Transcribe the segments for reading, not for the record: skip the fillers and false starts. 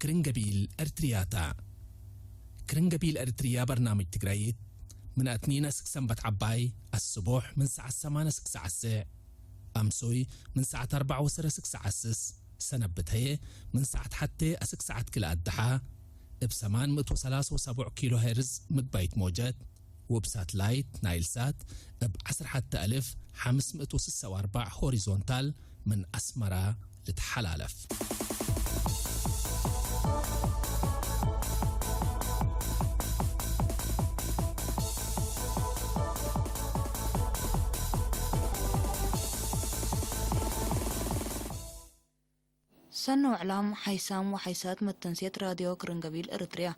كرنجبيل أرترياتا كرنجبيل أرتريا برنامج تقرأيت من أتنين سكسنبت عباي الصبح من ساعة 8 ساعة أمسوي من ساعة 4 ساعة سنبت هي من ساعة حتى ساعة كل أدحى بسمان 173 كيلو هرتز مقبايت موجات وبساتلايت نايل سات ب10 حتى 1546 هوريزونتال من أسمرة لتحلالف. سنو إعلام حيسام وحيسات متنسيت راديو كرنجبيل إريتريا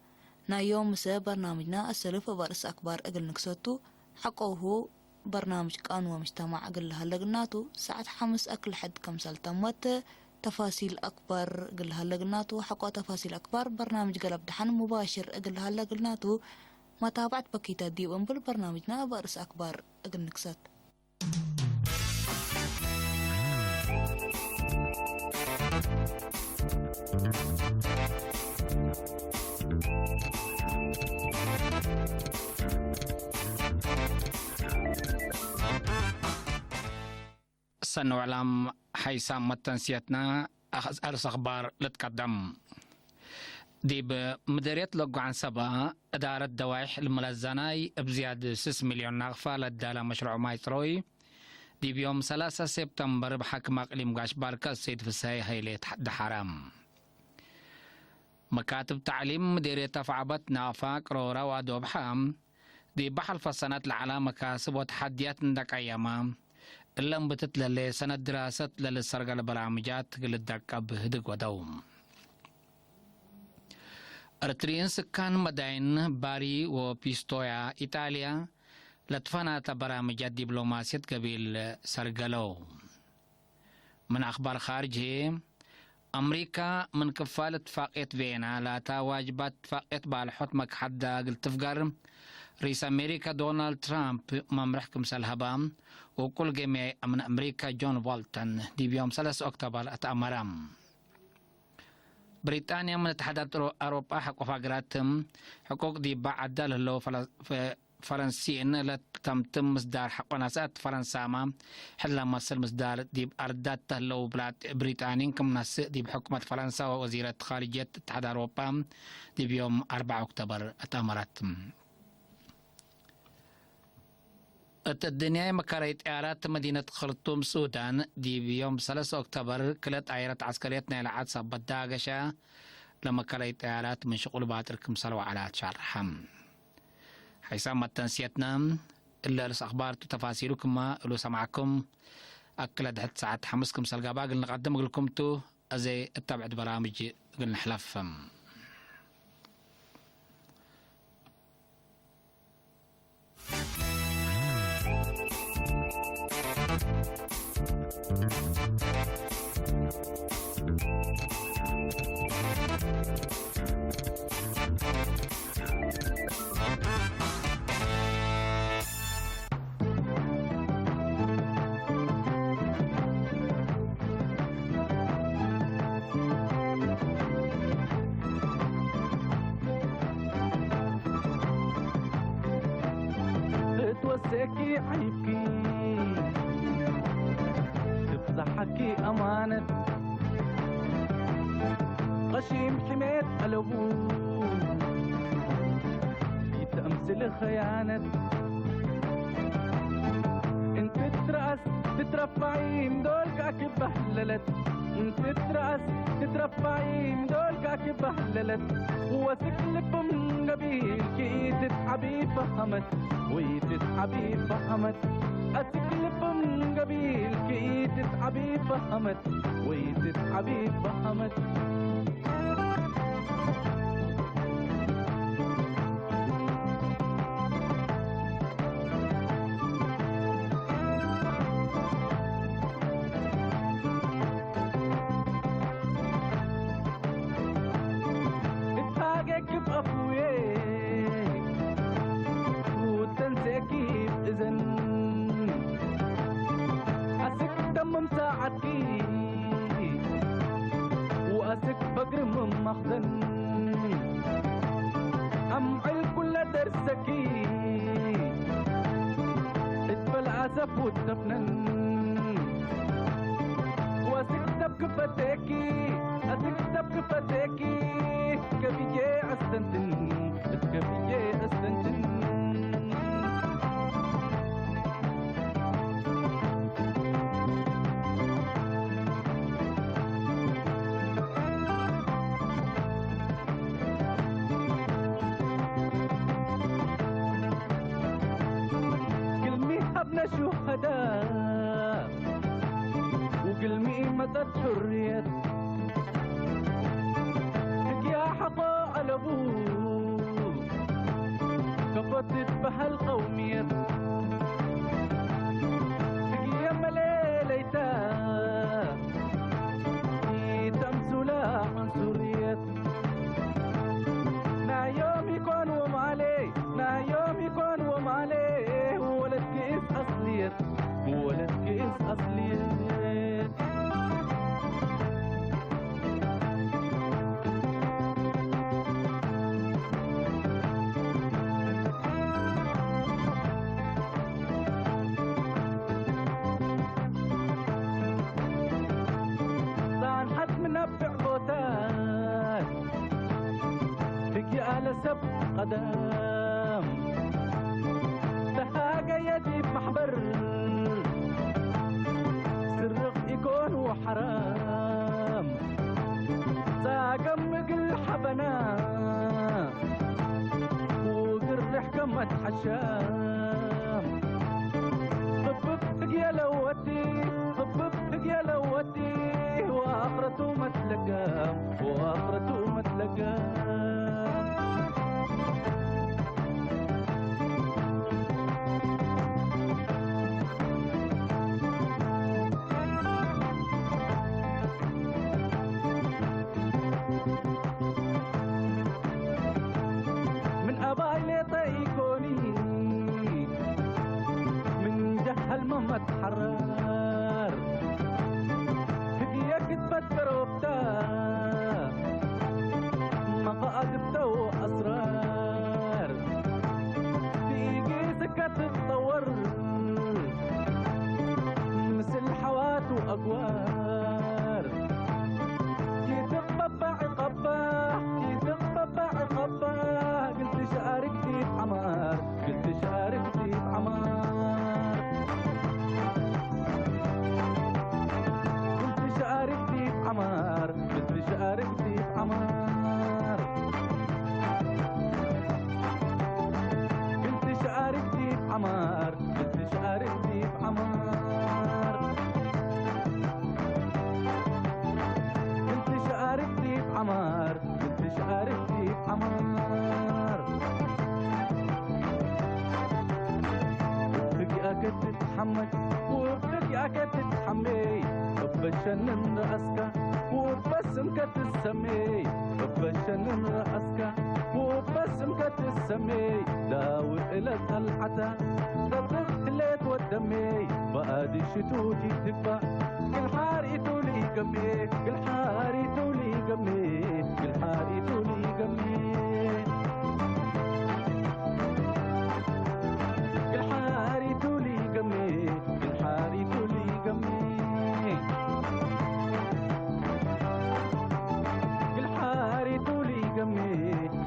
نا يوم مساء برنامجنا السلف وبرس أكبر أقل نكسوتو حقوه برنامج كان ومجتمع أقل هلقناتو ساعة 5 أكل حد كم سلطمت تفاصيل أكبر أقل هلقناتو حقو تفاصيل أكبر برنامج قلب دحن مباشر أقل هلقناتو ما تابعت بكيتا دي وانبل برنامجنا برس أكبر أقل نكسوت. سنو إعلام حيسام متنسيتنا أرس أخبار لتقدم دي بمديرية لقو عن سبا إدارة دوايح الملزناي بزيادة 6 مليون نغفة للدالة مشروع مايتروي دي بيوم 3 سبتمبر بحكم أقليم قاش باركة السيد فساي هيلي تحد حرام مكاتب تعليم مديرية تفعبت نافاق رورا وادوب حام دي بحل فصنات العالم مكاسب وتحديات ندك أياما إلا مبتت للي سنة دراسة للسرقة البرامجات قلدك بهدق ودوم أرتريين سكان مدين باري وبيستويا إيطاليا لتفنات برامجات دبلوماسية قبيل سرقلو من أخبار خارجي أمريكا من كفالة فاقية فيينا لا تواجبات فاقية بالحط مكحدة قلت فقر رئيس أمريكا دونالد ترامب ممرحكم سالهبام وكل جميع من أمريكا جون بولتون دي بيوم 3 أكتوبر أتأمرام بريطانيا من اتحادات أوروبا حقوق فقراتهم حقوق دي بعد للو فرنسيين لتمتم مصدار حق ناسات فرنسا ما حلا مصر مصدار دي أردات لو بلاد بريطانيين كم ناس دي بحكومة فرنسا ووزيرة خارجية اتحاد أوروبا دي بيوم 4 أكتوبر أتأمرت الدنيا مكاريت إعارات مدينة خرطوم سودان دي بيوم 3 أكتوبر كلت عيرات عسكريتنا إلى عاد صبت داقشة لما كاريت إعارات من شغل باتركم صلوا على شرحم حيسام التنسيتنا إلا لس أخبار تفاصيلكم ما إلو سمعكم أكل دحت ساعات حمسكم سلقا باقل نقدم لكم تو أزي اتبعت برامج قلنا حلفهم توسكي عيبكي تفضحكي أمانة غشيم حميت قلبو يتأمثل خيانة انت تترأس تترفعي مدولك عكب بحللت انت تترأس تترفعي مدولك عكب بحللت وسكلب من قبيل كي تتحبي فهمت ويتتحبي فهمت أسكلب من قبيل كي تتحبي فهمت ويتتحبي فهمت اتهاجك بأفويك وتنسيكي بإذن أسك دم مساعدكي وأسك بقر من مخزن الزف والدفنن واسكتب كفتاكي أسكتب كفتاكي كبيجي أستنتن كبيجي أستنتن شهداء وقلمي مدد حرية يا حقا على ابوه كفتت بهالقومية يا مليليتا تمثلا عنصرية نا يوم يكون ومالي نا يوم يكون ومالي ولد كيس أصلية ولد كيس أصلية طعن حد منبع بوتان تجي على سب قدام تهاجى يدي بمحبر سرق يكون وحرام ساقمق الحبنا وقرح كمة حشام خببتك يا لوتي خببتك يا لوتي وآخرته ما تلقام وآخرته ما تلقام ما تحرر هديك تبدر وبتاع مقاعد بتو أسرار تيجي سكة تتطور مثل حوات وأقوار يتقبع قباه يتقبع قباه قلت شاركتي بعمار قلت شاركتي بعمار عمار بدي شاركتي بعمار كنت شاركتي بعمار بدي شاركتي بعمار كنت شاركتي بعمار بدي شاركتي بعمار بقي أكد تتحمل وبقي أكد تتحمل بشنن رأسك وبسمك تسمي بشنن رأسك وبسمك تسمي داوي إلك الحتا تطلق ليت والدمي بقادي شتوتي تكبع كل حاري تولي قمي كل حاري تولي قمي كل حاري تولي قمي كل حاري تولي قمي كل حاري تولي قمي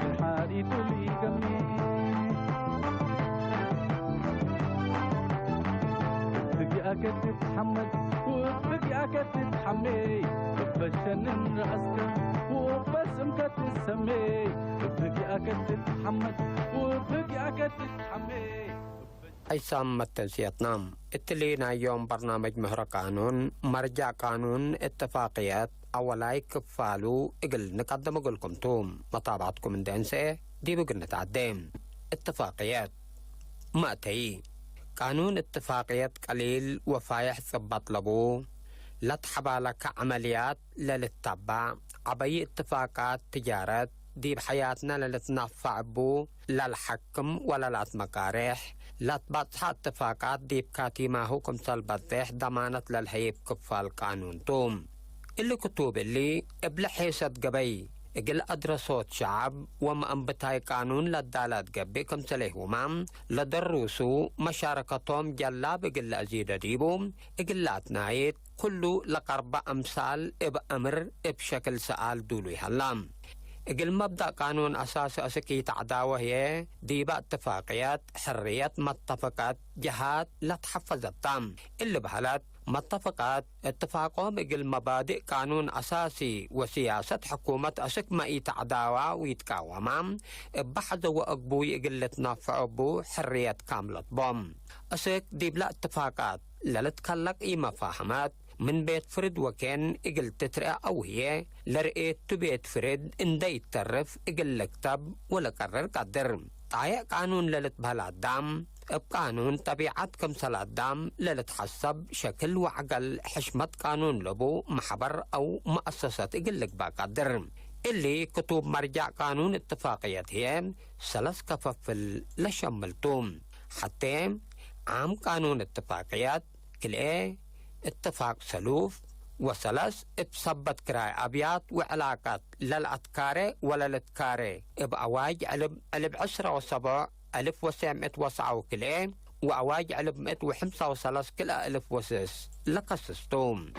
الحاري تولي قمي بقياك تتحمد وبقياك تتحمي بشنن رأسك وبسمك تسمي بقياك تتحمد وبقياك تتحمي أيسام متنسيتنام اتلينا يوم برنامج مهر قانون مرجع قانون اتفاقيات أولاي كفالو إقل نقدم أقولكم توم مطابعتكم من دانسة دي بقل نتعدين اتفاقيات مأتي قانون اتفاقيات قليل وفايح ثبت لبو لا تحبالك عمليات للتبع عبي اتفاقات تجارات دي بحياتنا للتنفع بو لا الحكم ولا لا مقارح لا تبطح اتفاقات دي بكاتي ما هو كمثال بطيح ضمانة للهيب كفال قانون توم اللي كتوب اللي بلحيسة قبي إجل أدرسوت شعب وما أنبتاي قانون للدالات قبي كم سليهما لدروسو مشاركتهم جلاب إجل أزيد ديبو إجل لاتنايت كله لقرب أمثال أمر بشكل سؤال دولي هلام إجل مبدأ قانون أساس أسكي تعداوه هي ديبا اتفاقيات حرية متفقات جهات لا تحفظ التام اللي بحالات متفقات اتفاقهم إجل مبادئ قانون أساسي وسياسة حكومة أسك ما يتعداوى ويتكاوما بحث وأقبوي إجل تنافع بو حرية كاملة بوم أسك ديبلا اتفاقات للتكلق إيما فاهمات من بيت فرد وكان إجل تترقى أو هي لرئيت بيت فرد إن دا يترف إجل لكتب ولا قرر قدر طايق قانون للت بهالعدام بقانون طبيعة كمثل الدام للتحسب شكل وعقل حشمة قانون لبو محبر أو مؤسسة إجل لك بقدر اللي كتب مرجع قانون اتفاقية هي سلس كففل لشملتوم حتى عام قانون اتفاقيات كل اتفاق سلوف وثلاث بصبت كراي أبيات وعلاقات للأتكاري ولا للتكاري بأواج ألب 10 و7 1909 وكلين وأواج ألب 105 وثلاث كلا 1006 لقصصتهم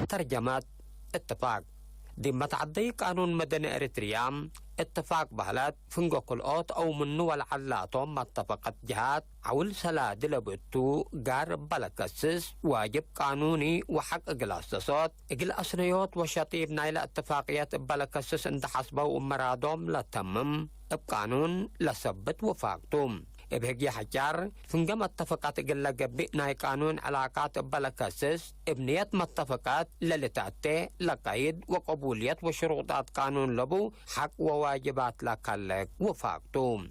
ترجمة اتفاق دي متعدي قانون مدني إريتريا اتفاق بهلات فنقو كلقوت أو منو والعلاتهم متفقت جهات عول سلا دلبتو قار بلكسس واجب قانوني وحق إقلاصصوت إقل أسنيوت وشطيب نايلة اتفاقيات بلكسس انت حسبوا أمرادهم لتمم بقانون لثبت وفاقتهم بهجي حجار فنجم اتفقات قل قبي ناي قانون علاقات بلكسس ابنية متفقات للتاتي لقيد وقبولية وشروطات قانون لبو حق وواجبات لكالك وفاقتوم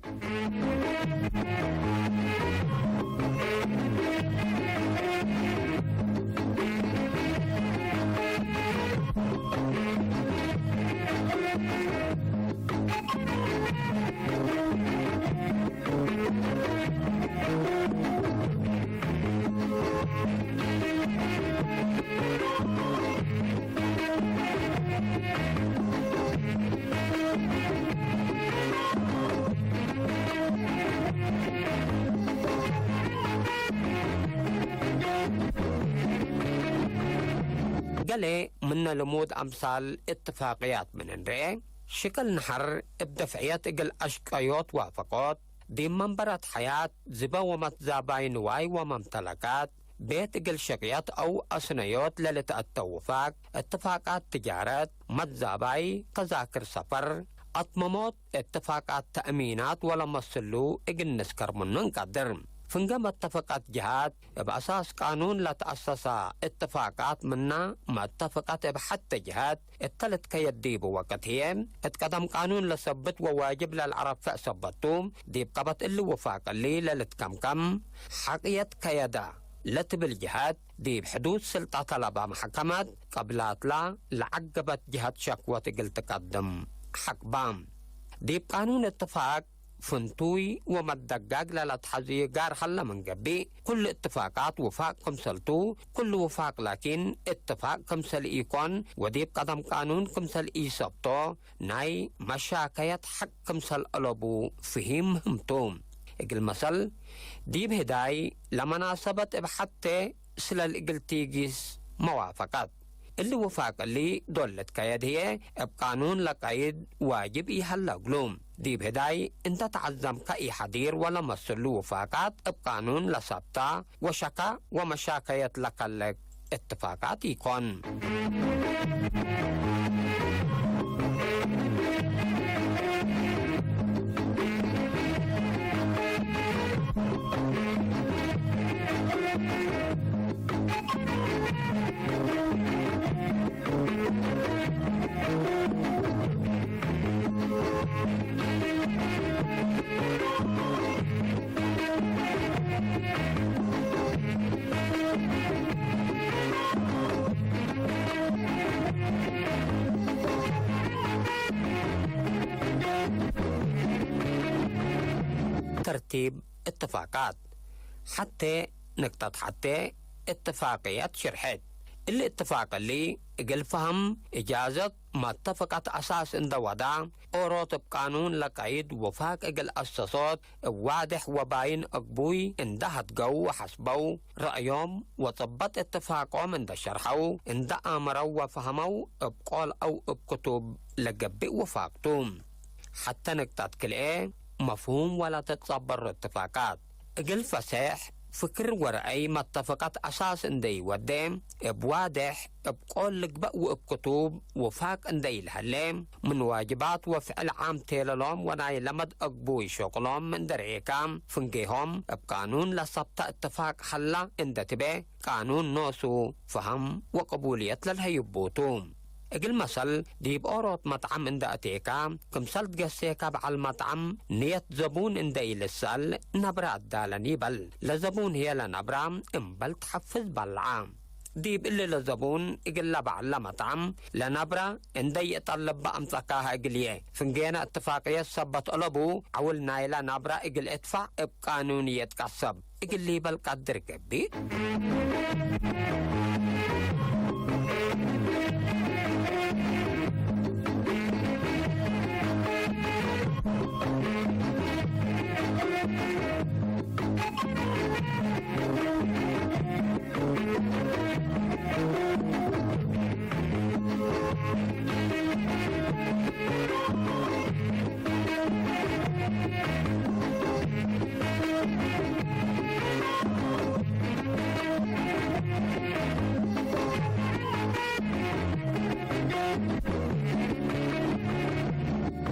قالي من لمود أمثال اتفاقيات من الرئي شكل نحر بدفعيات إقل أشقايات وافقات دي منبرات حياة زبا ومتزابين واي وممتلكات بيت إقل شقيات أو أسنيات للتأتوفاق اتفاقات تجارات متزابي تذاكر سفر أطمموت اتفاقات تأمينات ولا مصلو إقل نسكر منن قدر فنجم اتفقت جهات بأساس قانون لا تأسس اتفاقات منا ما اتفقت بحتى جهات التلت كيديب وقتهم اتقدم قانون لثبت وواجب للعرب فأثبتهم ديب قبط اللي وفاق اللي للتكمكم حقيت كيدا لتبل جهات ديب حدود سلطة طلبة محكمات قبلات لا لعقبت جهات شكوى تقل تقدم حق بام ديب قانون اتفاق فنتوي ومدقاق للتحزي قار حلا من قبي كل اتفاقات وفاق كمسلتو كل وفاق لكن اتفاق كمسل ايكون وديب قدم قانون كمسل ايسابتو ناي مشاكيات حق كمسل ألبو فهم همتوم اقل مسل ديب هداي لمناسبة بحتى سلال اقل تيجيس موافقات اللي وفاق اللي دولت كيد هي بقانون لقيد واجب يحل قلوم دي بهداي انت تعزم كأي حدير ولا مسلو وفاقات بقانون لسبتا وشكا ومشاكيت لقلق اتفاقات يكون ترتيب اتفاقات. حتى نقطة حتى اتفاقيات شرحت الاتفاق اللي اقل فهم إجازة ما اتفقت أساس عند وضع أوروت بقانون لقيد وفاق اقل أساسات واضح وباين أقبوي اندهت جو وحسبوا رأيهم وطبط اتفاقهم عند شرحوا عند آمروا وفهموا بقول أو بكتب لقبئ وفاقتهم. حتى نقطة كل مفهوم ولا تتصبر اتفاقات اقل فسيح فكر ورأي ما اتفقت أساس اندي ودام بواضح بقول لك بقى وبكتب وفاق اندي الهلام من واجبات وفعل عام تيلالهم وناي لمد أقبوي شغلهم من درعيكام فنجيهم بقانون لصبت اتفاق حلا اند تبه قانون نوسو فهم وقبولية للهيبوتوم. اقل مثل ديب اوروت مطعم عند اتيكا كمسلت قسيكا بعل المطعم نيت زبون عند السال نبرا الدالني بل لزبون هي لنبرا امبل تحفز بالعام ديب اللي لزبون اقل لبعل مطعم لنبرا اندي يطلب بأمسكاها اقليه فنجينا اتفاقية سبت قلبو عول نايلا نبرا اقل ادفع بقانونية كسب اقل لي بل قدر كبي.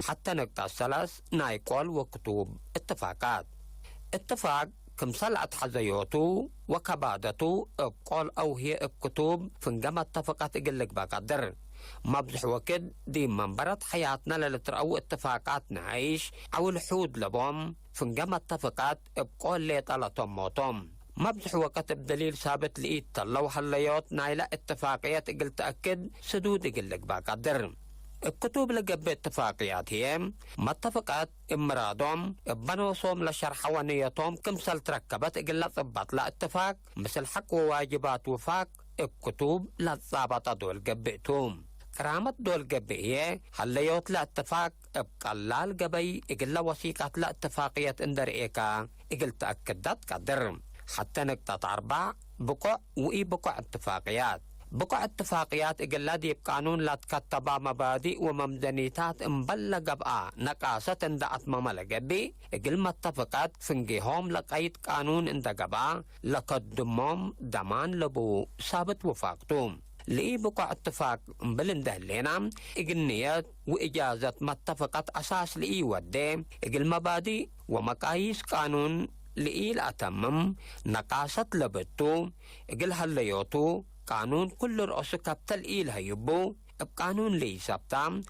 حتى نقطة الثلاث نايقول وكتب اتفاقات. اتفاق كمسلعت حزيوتو وكبادتو بقول أو هي بكتب فنجمع اتفاقات اقلك بقدر مبزح وكد دي منبرت حياتنا للترأو اتفاقات نعيش أو الحود لبهم فنجمع اتفاقات بقول لي طلتهم موتهم مبزح وقت بدليل ثابت لقيت طلو حليوت نايلة اتفاقيات اقل تأكد سدود اقلك بقدر. الكتب لقب اتفاقيات هي ما اتفقت امرادهم بنوصهم لشرح ونيتهم كمثل تركبت اقل طبط لا اتفاق مثل حق وواجبات وفاق الكتب لا ثابت دول قبئتهم كرامة دول قبئية حليوت لا اتفاق بقلال قبي اقل وثيقات لا اتفاقية اندر ايكا اقل تأكدت قدر. حتى نقطة 4 بقع وإي بقع اتفاقيات. بقع اتفاقيات اقلادي بقانون لا تكتبا مبادئ وممدنيتات مبلغ بقى نقاسة اندعت مملقبي اقل ما اتفقات فنجيهم لقيت قانون اندقبا لقدمهم دمان لبو ثابت وفاقتهم لئي بقع اتفاق بلنده لنا اقل نيات واجازة ما اتفقت اساس لئي ودي اقل مبادئ ومقاييس قانون لئي لأتمم نقاسة لبتو اقل هليوتو قانون كل رؤوس كابتل إيل هيبو بقانون لي سبتام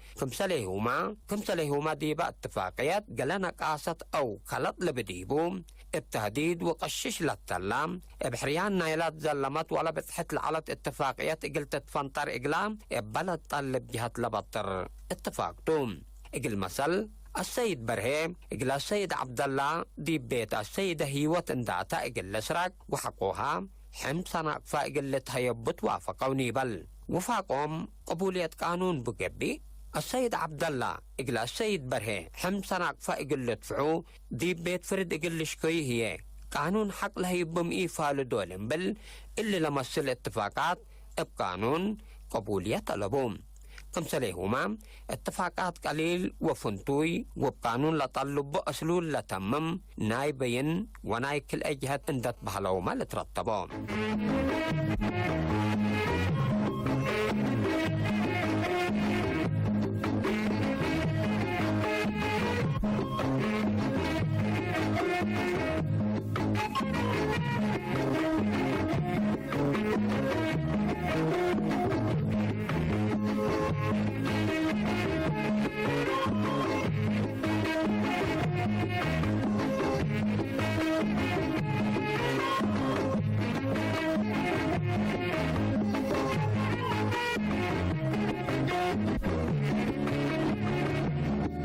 كمسليهما ديبا اتفاقيات قلنا قاسة أو خلط لبديبو التهديد وقشش للتلام بحريان نايلات زلمت ولا بتحت لعلت اتفاقيات قلت تفنطر إقلام بلد طلب جهة لبطر اتفاقتهم اقل مثل السيد برهيم اقل السيد عبد الله دي بيت السيدة هيوت انداتا اقل لسرق وحقوها حم صنع فاقلت هيبت وافقوني بل وفاقهم قبولية قانون بقبي السيد عبد الله اقل السيد برهي حم صنع فاقلت فعو دي بيت فرد اقل شكوي هي قانون حق لهيبم ايفال دولن بل اللي لمسل اتفاقات بقانون قبولية طلبهم كمسليهما اتفاقات قليل وفنتوي وبقانون لطلب أسلول لتمم ناي بين وناي كل أجهة اندت بهلوما لترتبهم.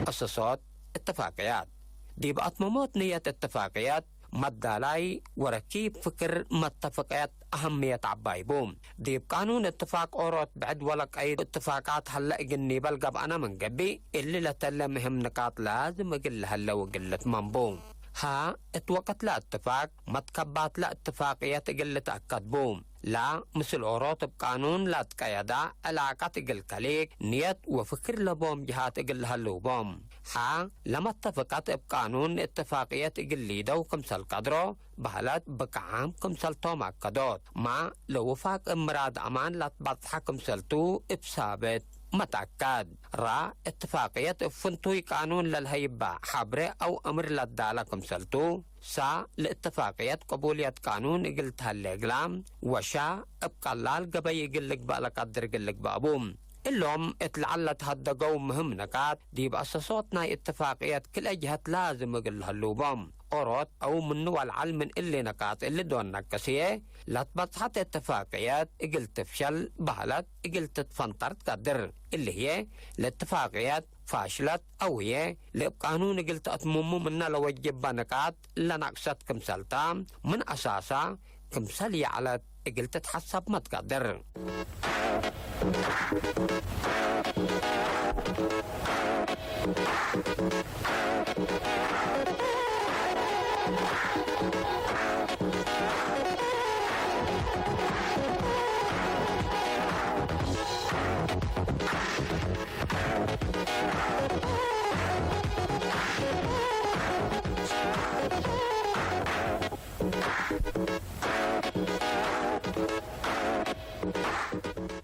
مؤسسات اتفاقيات دي بأطمموت نية اتفاقيات مدالاي وركيب فكر متفقات أهمية عباي بوم دي بقانون اتفاق أوروت بعد ولك أي اتفاقات هلأ جني بلقب أنا من قبي اللي لتلمهم نقاط لازم أقل هلا وقلة منبوم ها اتوقت لا اتفاق متكبات لا اتفاقيات قلة أكد بوم لا مثل أوروت بقانون لا تقيدا علاقة تقل كليك نيت وفكر لبوم جهات تقل هلو بوم ها لما اتفقت بقانون اتفاقيات تقل ليدو كمسل قدرو بهلات بقعام كمسل توما كدوت ما لو فاق امراد امان لا تبطح كمسلتو بثابت متأكد را اتفاقية فنتوي قانون للهيبة حبرة أو أمر لدالكم سلتو سا لاتفاقية قبولية قانون قلتها الليقلام وشا ابقلال قبي قلق بالك قدر قلق بابوم اللهم اتلعلت هدقو مهم نكات دي بأساساتنا اتفاقيات كل أجهات لازم قلها اللوبام أوروت أو منو العلم من اللي نكات اللي دون نكسيه لا تبطحت اتفاقيات قلت تفشل بهلت قلت تفنطرت قدر اللي هي الاتفاقيات فاشلت أو هي لقانون قلت أتممو منا لو وجب نكات لنقصت كمسلتام من أساسا كمسل يعلت قلت تحسب ما تقدر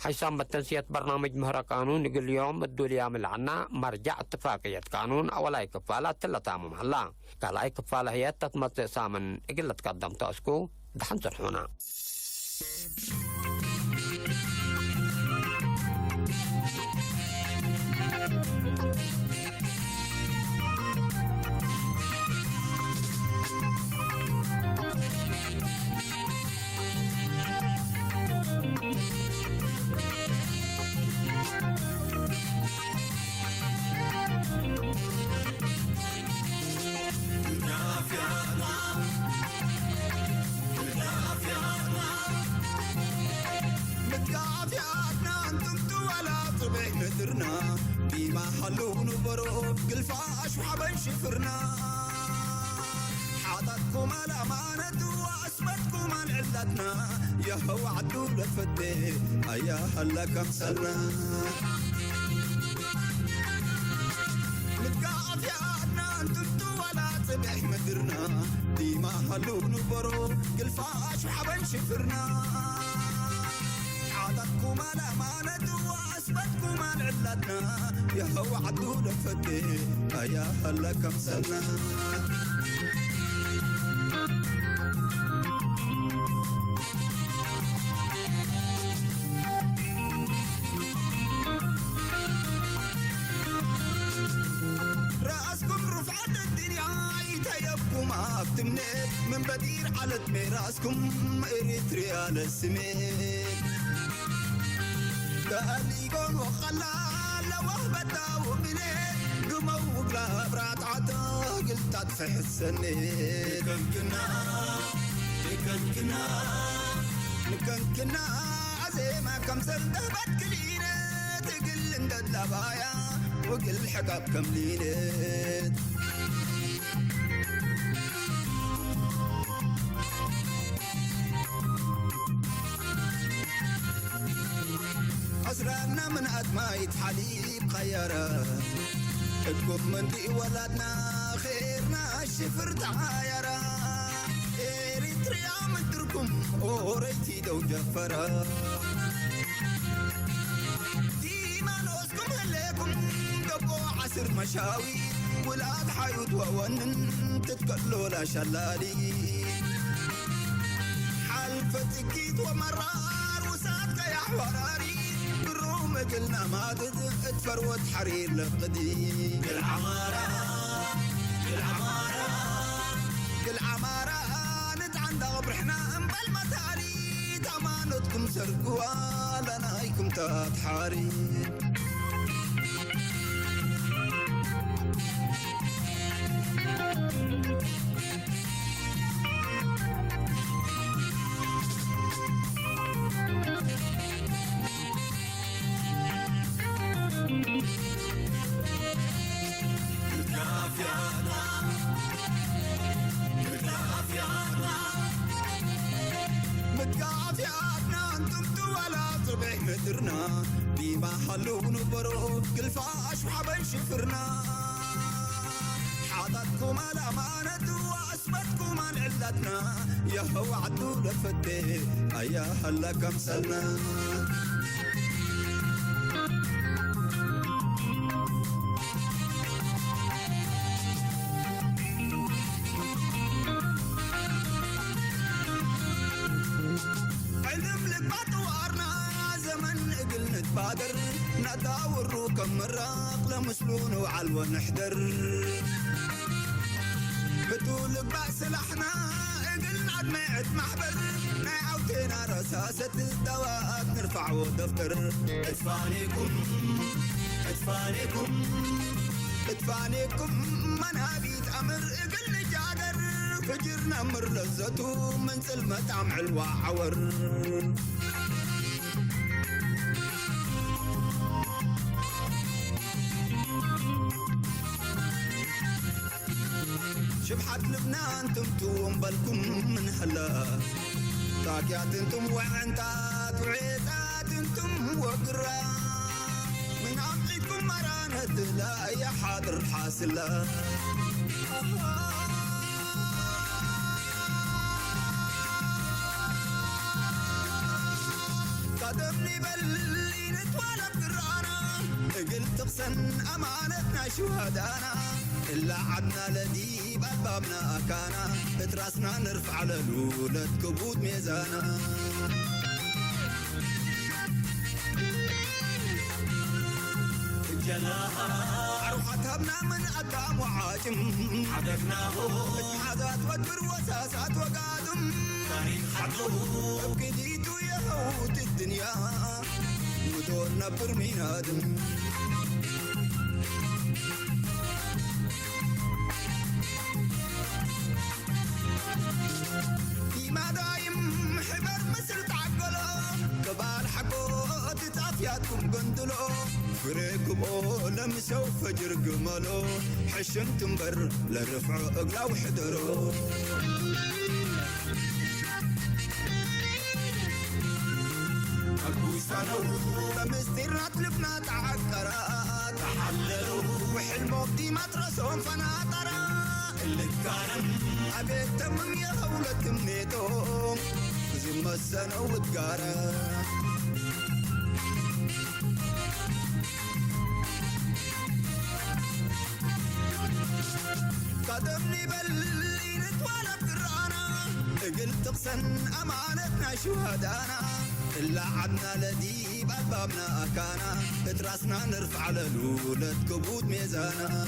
حيثم التنسية برنامج مهر قانون يقول اليوم الدول يعمل عنا مرجع اتفاقية قانون أولا كفالة تلا تامم هلا قال أي كفالة هي تتمت سامن يقول تقدم تاسكو دحن صرحونا بما حلون بروب قلفاش وحبن شفرنا حاطتكم الأمانة وأسمتكم عن علتنا يا هو عدو لفتي أيا هلا كم سنة نتقاف يا عدنان تنتو ولا تبع مدرنا بما حلون بروب قلفاش وحبن شفرنا حاطتكم الأمانة وأسبتكم عن علتنا يا هو عدو لفتي يا هلا كم سنة رأسكم رفعت الدنيا يتيبكم أكتمنيت من بدير على راسكم إريتريا للسميت كأليقون وخلال وهبتا ومنين قمو وقلا برات عطا قلت أدفح السنين نكنكنا عزيمة كم سنة بتكلينة تقل اندد لبايا وقل حقاب كملينة أسرارنا من أدماية حليب خيرة تقوم من دي ولدنا خيرنا الشفر تعايرة إريتريا مدركم أوريتي دو جفرة ديما نوسكم هليكم قبو عسر مشاوي ولاد حيوت وونن تتقلوا لا شلالي حلفة كيد ومرار وسادك يا حوراري بالروم قلنا ما تفروت حرير لقدي العمارة ندعن دغبرحنا بالمتاري تمانتكم سرقوا لنايكم تتحاري درنا بما حلو نبرو كل فاش وحبن شفرنا حاطتكم الأمانة وأسمتكم عن علتنا يا هو عدو لفتي أيا هلا كمسلنا علم لك بطوارنا زمن اقل نتبادر نداور كم مراق لمسلون وعلوى نحضر بتقول بأس لحنا اقل عدمعت محبر نعوتنا رساسة الدواءات نرفع ودفتر ادفانيكم ادفانيكم ادفانيكم منابيت امر اقل نجادر فجرنا مر لزته من سلمة عم علوى عور شبحة لبنان تمتم بالكم من هلا طاقيات انتم وعنتات وعيتات انتم وقرا من عمقكم مرانة لا يا حاضر حاسلا قدمني باللي نتوالى قرانا قلت تقسن امانتنا شهدانا إلا عدنا لدي بابنا كانا بتراسنا نرفع للولد كبود ميزانا جلاها عروحتها من قدام وعاجم عدقناه اتحادات ودبر وساسات وقادم تاريخ حقه بكديتو يهوت الدنيا ودور نبر مين آدم ما دايم حبر مصر تعقلو قبال حقو تتعفياتكم قندلو فريقكم لمسوا فجر قملو حشن تنبر لرفعوا اقلا وحدرو أكوسانو لمستيرات لبنا تعكرات تحللوا وحلموا بدي مطرسهم فناطرات اللي كان أبيت تمم يا هولة تمنيتهم زم السنة وتقارا قدمني باللي نتوالى قرانا قلت تقسن أمانتنا شهدانا إلا عدنا لدي بابنا كانا بتراسنا نرفع للولد كبود ميزانا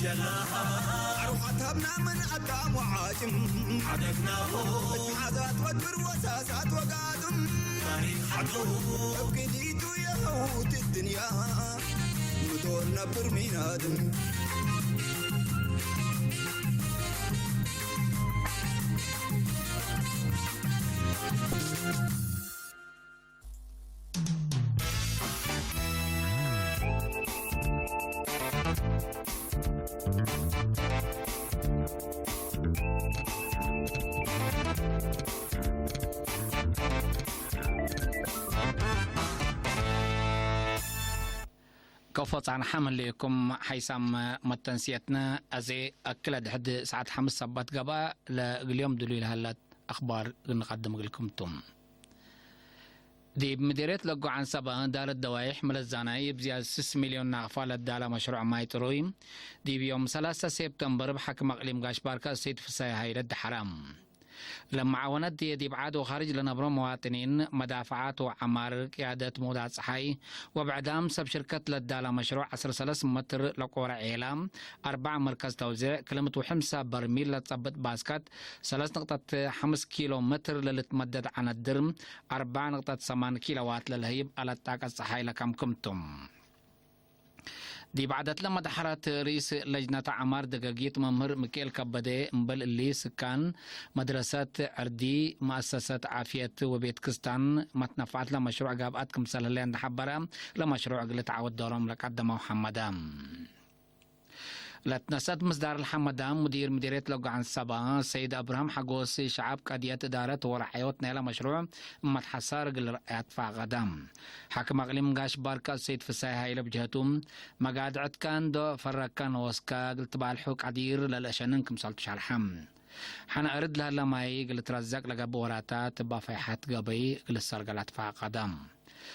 جلاها عروحتها بنا من قدام وعاجم عدقناه اتحادات ودبر وساسات وقادم تاريخ حقه بكديتو يهوت الدنيا ودور نبر مين آدم كفوت عن حمل لكم حيسام متنسيتنا أزي أكلت حد ساعة 5 صبات قبا اليوم دليل هلات أخبار نقدم لكم توم دي مديرية لقو عن سبا دار الدوايح ملزاناي بزيادة 6 مليون نغفالة دالة مشروع مايتروي دي بيوم 3 سبتمبر بحكم أقليم قاشباركا السيد فساي هايرد حرام لما عاونت دي بعاد خارج لنبرو مواطنين مدافعات وعمار قيادة مودات صحي وبعدام سب شركة للدالة مشروع 10 متر لقورة عيلام 4 مركز توزيع كلمة وحمسة برميل لتصبت باسكت 3.5 كيلو متر للتمدد عن الدرم 4.8 كيلوات للهيب على الطاقة الصحي لكم كمتم دي بعدت لما دحرت رئيس لجنة عمار دقاقيت ممر ميكيل كبدي مبل اللي سكان مدرسة عردي مؤسسة عافية وبيت كستان ما تنفعت لمشروع قابات كمسال اللي حبرا لمشروع قلت عود دورهم لقدم محمد لتنسد مصدر الحمدان مديرية لوقع عن السبا السيد أبراهام حقوس شعب قضية إدارة ورحيوت نيلا مشروع متحصر قل أدفع غدام حكم أقليم قاش باركا السيد فساي هايلة بجهتهم مقادعت كان دو فرق كان وسكا قلت بالحوك عدير للأشانن كمسالت شارحم حنا أرد لها لما قلت رزاق لقب وراتات تبا فيحات قبي قلت سرقل أدفع غدام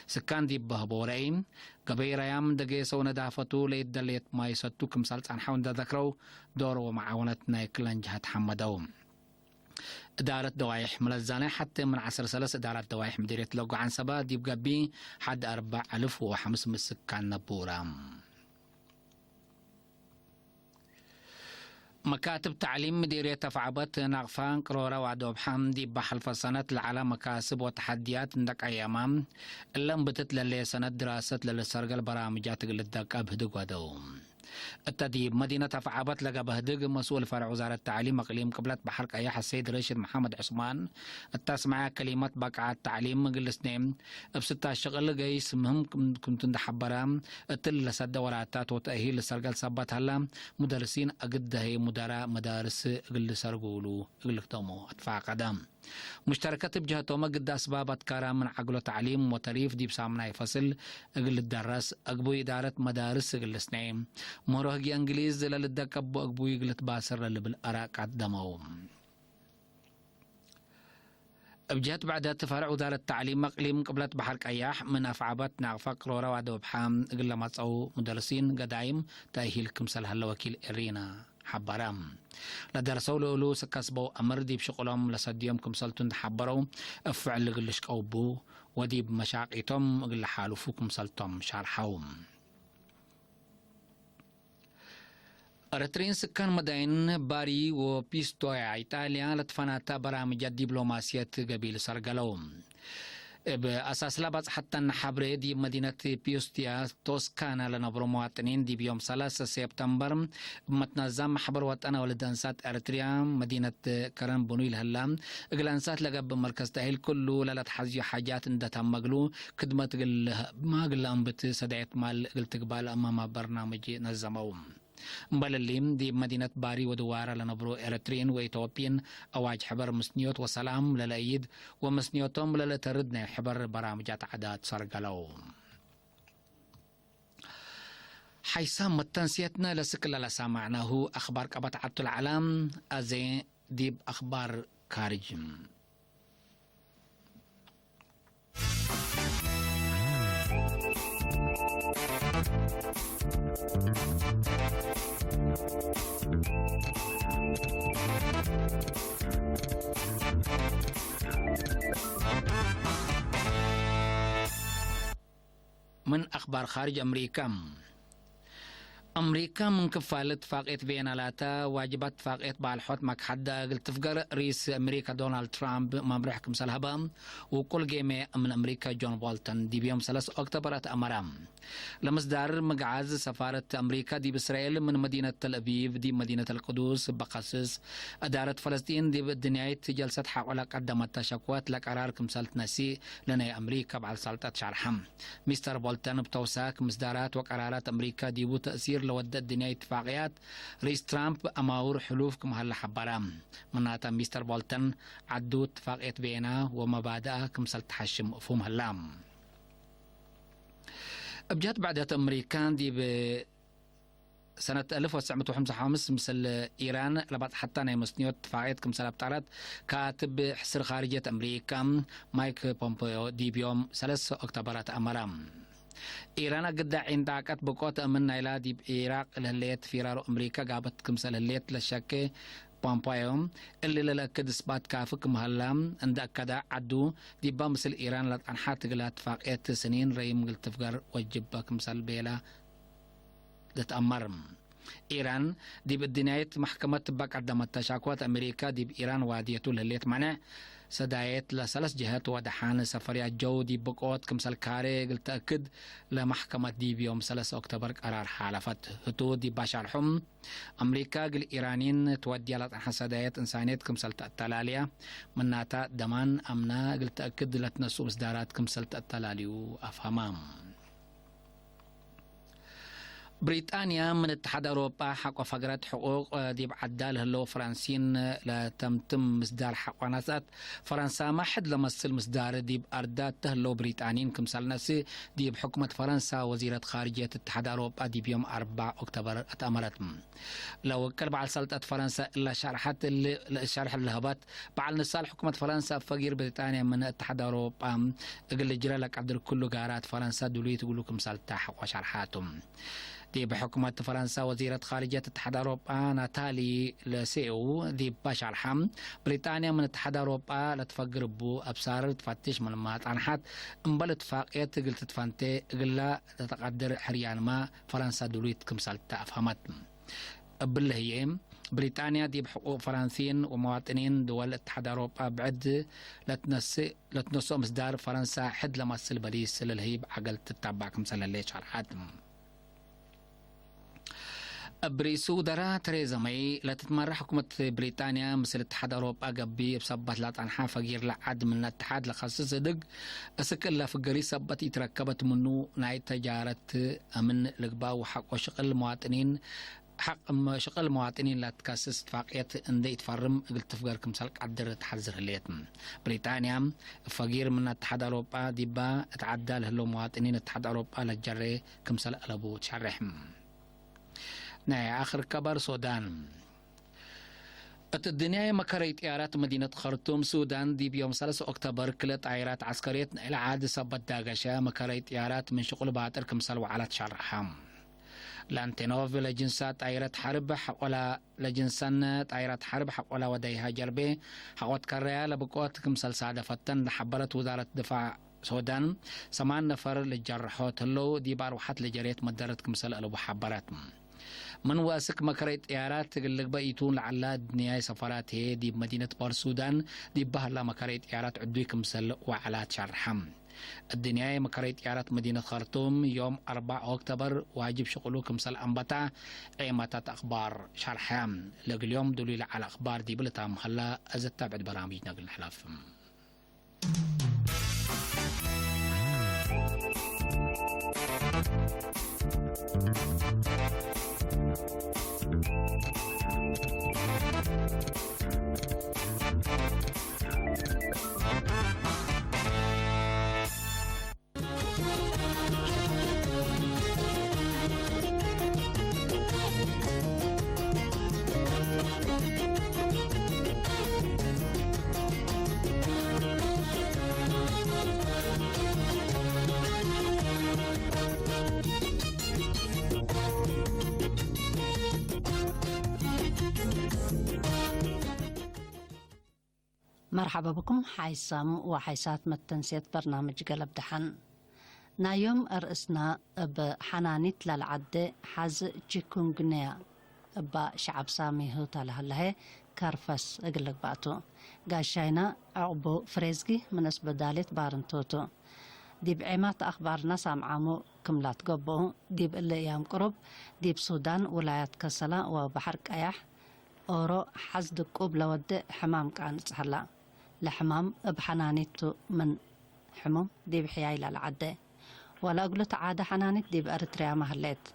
سكان دي بهبورين قبي ريام دقي سونا دافتو ليد دليت ما يسطو كمسالت عن حاون دا ذكرو دور ومعاونتنا كلان جهة حمدوم إدارة دوايح ملزانة حتى من 10 سلس إدارة دوايح مديرية لوقو عن سبا دي بقبي حد 4500 سكان نبورام مكاتب تعليم مديرية تفعبت نغفان قرورة وعدوب حمدي بحل فصنات على مكاسب وتحديات ندك أيامام اللي انبتت للي سنة دراسة للسرق البرامجات اللي ادك أبهدق ودوم التديب مدينة تفعبت لقى بهدق مسؤول فرع وزارة التعليم اقليم قبلت بحرق اياح السيد راشد محمد عثمان التسمع كلمات بقعة التعليم قلسنيم بستة شغل قيس مهم كنت ندحبرام التل لسد وراتات وتأهيل السرقال سبات هلا مدرسين اقد هي مدارس قل سرقولو قل اختومو ادفع قدام مشتركات بجهتهم قد أسبابت كرام من عقل تعليم وتريف دي بسامنا يفصل أقل الدرس أقبو إدارة مدارس أقل سنين مروهجي أنجليز للدك أبو أقبو يقلت باسر اللي بالأراك عدمهم بجهت بعد تفرع وزارة التعليم اقليم قبلت بحرك اياح من افعبت نعفق رورا وعدو بحام اقل ما تصعو مدرسين قدايم تأهيل كمسل هلا وكيل إرينا حبرام لدرسوا لولو سكسبوا امر دي بشغلهم لصديهم كمسلتون تحبروا افعل قلش قوبو ودي بمشاقيتهم قل حالفو كمسلتهم شارحوم أرترين سكان مدين باري وبيستويا إيطاليا لتفناتا برامج دبلوماسية قبيل سرقلوم بأساس لبس حتى نحبر دي مدينة بيوستيا توسكانا لنبرو مواطنين دي بيوم 3 سبتمبر متنظم محبر وطنا ولدانسات أرتريا مدينة كرن بنويل هلام إغلانسات لقب مركز تأهيل كله للا تحزيو حاجات اندتا مقلو كدمة ما قل أنبت سدعت مال قلت قبال أمام برنامج نظموم مبلليم دي مدينة باري ودوارة لنبرو إرترين وإثيوبيين أواج حبر مسنيوت وسلام للأيد ومسنيوتهم للتردنا حبر برامجات عداد سرقلو حيسام متنسيتنا لسكل لسامعناه أخبار كبت عبد العالم أزي ديب أخبار كارجم من أخبار خارج أمريكا من كفالة فاقيت فينالاتا واجبات فاقيت بالحوت مك حدا قلت تفقر رئيس أمريكا دونالد ترامب ممرح كمسال هبام وكل جيمي من أمريكا جون بولتون دي بيوم 3 أكتوبر أمرام لمصدر مقعز سفارة أمريكا دي بإسرائيل من مدينة تل أبيب دي مدينة القدس بقصص أدارة فلسطين دي بالدنيا جلسة حول قدمت شكوات لقرار كمسالة نسي لنا أمريكا بعد سلطة شرحم مستر بولتون بتوساك مصدرات وقرارات أمريكا دي بو تأثير لودت الدنيا اتفاقيات رئيس ترامب أماور حلوف كمهلا حبرام مناتا مستر بولتون عدو اتفاقيات بينا ومبادئ كمسالة تحشم مفهوم هلام أبجات بعد أمريكان دي سنة 1955 مثل إيران لبعض حتى نيمسنيوت اتفاقيات كمسالة بتعرض كاتب حسر خارجية أمريكا مايك بومبيو دي بيوم 3 أكتوبر أمرام إيران قد عندك بقوت من نيلا دي بعراق الهليت فيرارو أمريكا قابت كمسال الهليت للشكي بومبايوم اللي للأكد إثبات كافك مهلام عند أكدا عدو دي بمثل إيران لتنحات قلات اتفاقيات سنين ريم قلت تفقر وجب كمسال بيلا لتأمرم إيران دي بالدنيا محكمة بك عدمت تشاكوات أمريكا دي بإيران واديتو الهليت منع سدايت لثلاث جهات ودحان سفريات جو دي بقوت كمسال كاري قلت أكد لمحكمة دي بيوم 3 أكتوبر قرار حالفت هتو دي باشا حم أمريكا قل إيرانيين تودي على سدايت إنسانيت كمسال التلالية من ناتا دمان أمنا قلت أكد لتنسو إصدارات كمسال التلاليو أفهمام بريطانيا من اتحاد أوروبا حق فقرات حقوق ديب عدال هلو فرنسين لتمتم مصدار حقوانات فرنسا ما حد لمسل مصدار ديب أردات تهلو بريطانيين كمسال ناسي ديب حكومة فرنسا وزيرة خارجية اتحاد أوروبا ديب يوم 4 أكتوبر اتأمرت لو كل بعد سلطة فرنسا إلا شرحت الشرح الهبات بعد نسال حكومة فرنسا فقير بريطانيا من اتحاد أوروبا اقل جرى لك عبد كل قارات فرنسا دولي تقولوا كمسال تاحق وشرحاتهم دي بحكومة فرنسا وزيرة خارجية اتحاد أوروبا ناتالي لسيو دي باشا الحم بريطانيا من اتحاد أوروبا لتفقر بو أبصار تفتش من المات عنحات انبال اتفاقية قلت تفانتي قلا تتقدر حريان ما فرنسا دوليت كمسال تأفهمت بالهيم بريطانيا دي بحقوق فرنسيين ومواطنين دول اتحاد أوروبا بعد لتنسو مصدار فرنسا حد لمسل باريس للهيب عقل تتبع كمسال اللي شرحات بريسو درا تريزا ماي لا تتمر حكومة بريطانيا مثل اتحاد أوروبا قبي بسبت لا تنحى فقير لعد من الاتحاد لخصص صدق أسكل لا فقري سبت يتركبت منه ناي تجارة من لقبا وحق وشغل المواطنين حق شغل المواطنين لا تكاسس اتفاقية اندي يتفرم قلت تفقر كمسالك عدر تحذر هليتم بريطانيا فقير من اتحاد أوروبا ديبا اتعدى له مواطنين اتحاد أوروبا للجري كمسال ألبو تشرحم ناي آخر كبر سودان الدنيا مكريت إيارات مدينة خرطوم سودان دي بيوم 3 أكتوبر كلت عيرات عسكرية إلى عاد سبت داقشة مكريت إيارات من شغل باطر كمسال وعلى تشرحهم لانتينوف لجنسات عيرات حرب حقولا لجنسان عيرات حرب حقولا وديها جربي حقوت كريا لبقوت كمسال سعادة فتن لحبرت وزارة دفاع سودان 8 نفر للجرحوت هلو دي باروحات لجريت مدارت كمسال ألو حبرات من واسك مكريت إيارات تقلق بأيتون لعلا دنياي سفرات هي دي بمدينة بار سودان دي بهلا مكريت إيارات عدوي كمسل وعلات شرحم الدنياي مكريت إيارات مدينة خرطوم يوم 4 أكتوبر واجب شغلو كمسل أنبتا عيمتات أخبار شرحم لقل اليوم دليل على أخبار دي بلتا مخلا أزد تابعد برامجنا قل الحلاف مرحبا بكم حيسام وحيسات متنسيت برنامج قلب دحن نايوم أرئسنا بحنانيت للعد حز تشيكونغنيا بشعب سامي هوتا لهالله كارفس اقلق باتو قاشاينا عقبو فريزقي من اسبداليت بارنتوتو دي بعيمات أخبارنا سامعامو كملات قبو دي بإلا أيام قرب دي بسودان ولايات كسلا وبحر كايح أورو حز دقوب لود حمام كانت هلا لحمام بحنانيتو من حمام دي بحياي للعدة ولا أقولت عادة حنانيت دي بأرتريا مهلت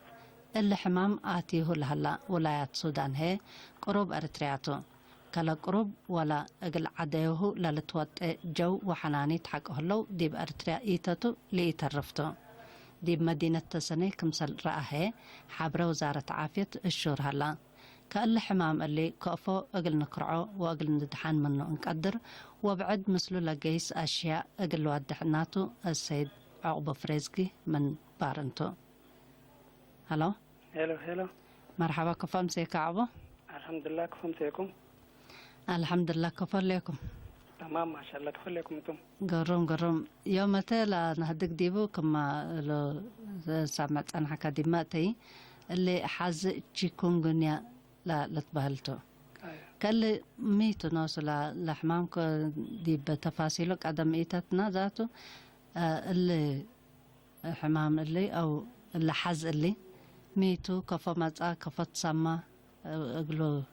اللي حمام آتيه لهلا ولايات سودان هي قرب أرترياتو كلا قرب ولا أقل عديه للتوت جو وحنانيت حق هلو دي بأرتريا إيتاتو ليترفتو دي بمدينة تسني كمسل رأهي حابرة وزارة عافية الشور هلا كأل حمام اللي كأفو أقل نقرعو وأقل ندحان منه نقدر وبعد مثلو لقيس أشياء أقل وادحناتو السيد عقبة فريزقي من بارنتو هلو هلو مرحبا كفام سيكا عقبة الحمد لله كفم سيكم الحمد لله كفر لكم تمام ما شاء الله كفر لكم انتم قرم يوم تلا نهدك ديبو كما لو سمعت أنا حكا ديماتي اللي حاز تشيكونغونيا لا تبهلتو كل ميتو نوصل لحمامك دي بتفاصيلك عدم ايتتنا ذاته اللي حمام اللي او اللي حز اللي ميتو كفا مزا كفا تسمى اقلو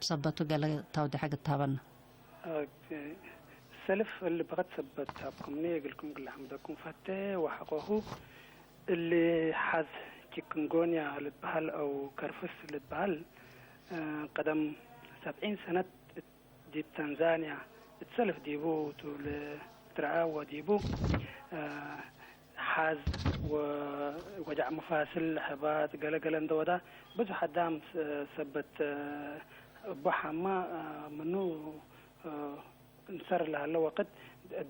بسبتو قال تودي حق التابن السلف اللي بغت سبت تابكم نيقلكم قل حمدكم فتاه وحقوه اللي حز تشيكنغونيا لتبهل أو كرفس لتبهل قدم 70 سنة ديب تنزانيا اتسلف ديبو تول ترعاوة ديبو حاز ووجع مفاصل حبات قلقلن دودا بزو حدام سبت بحما منو نسر لها الوقت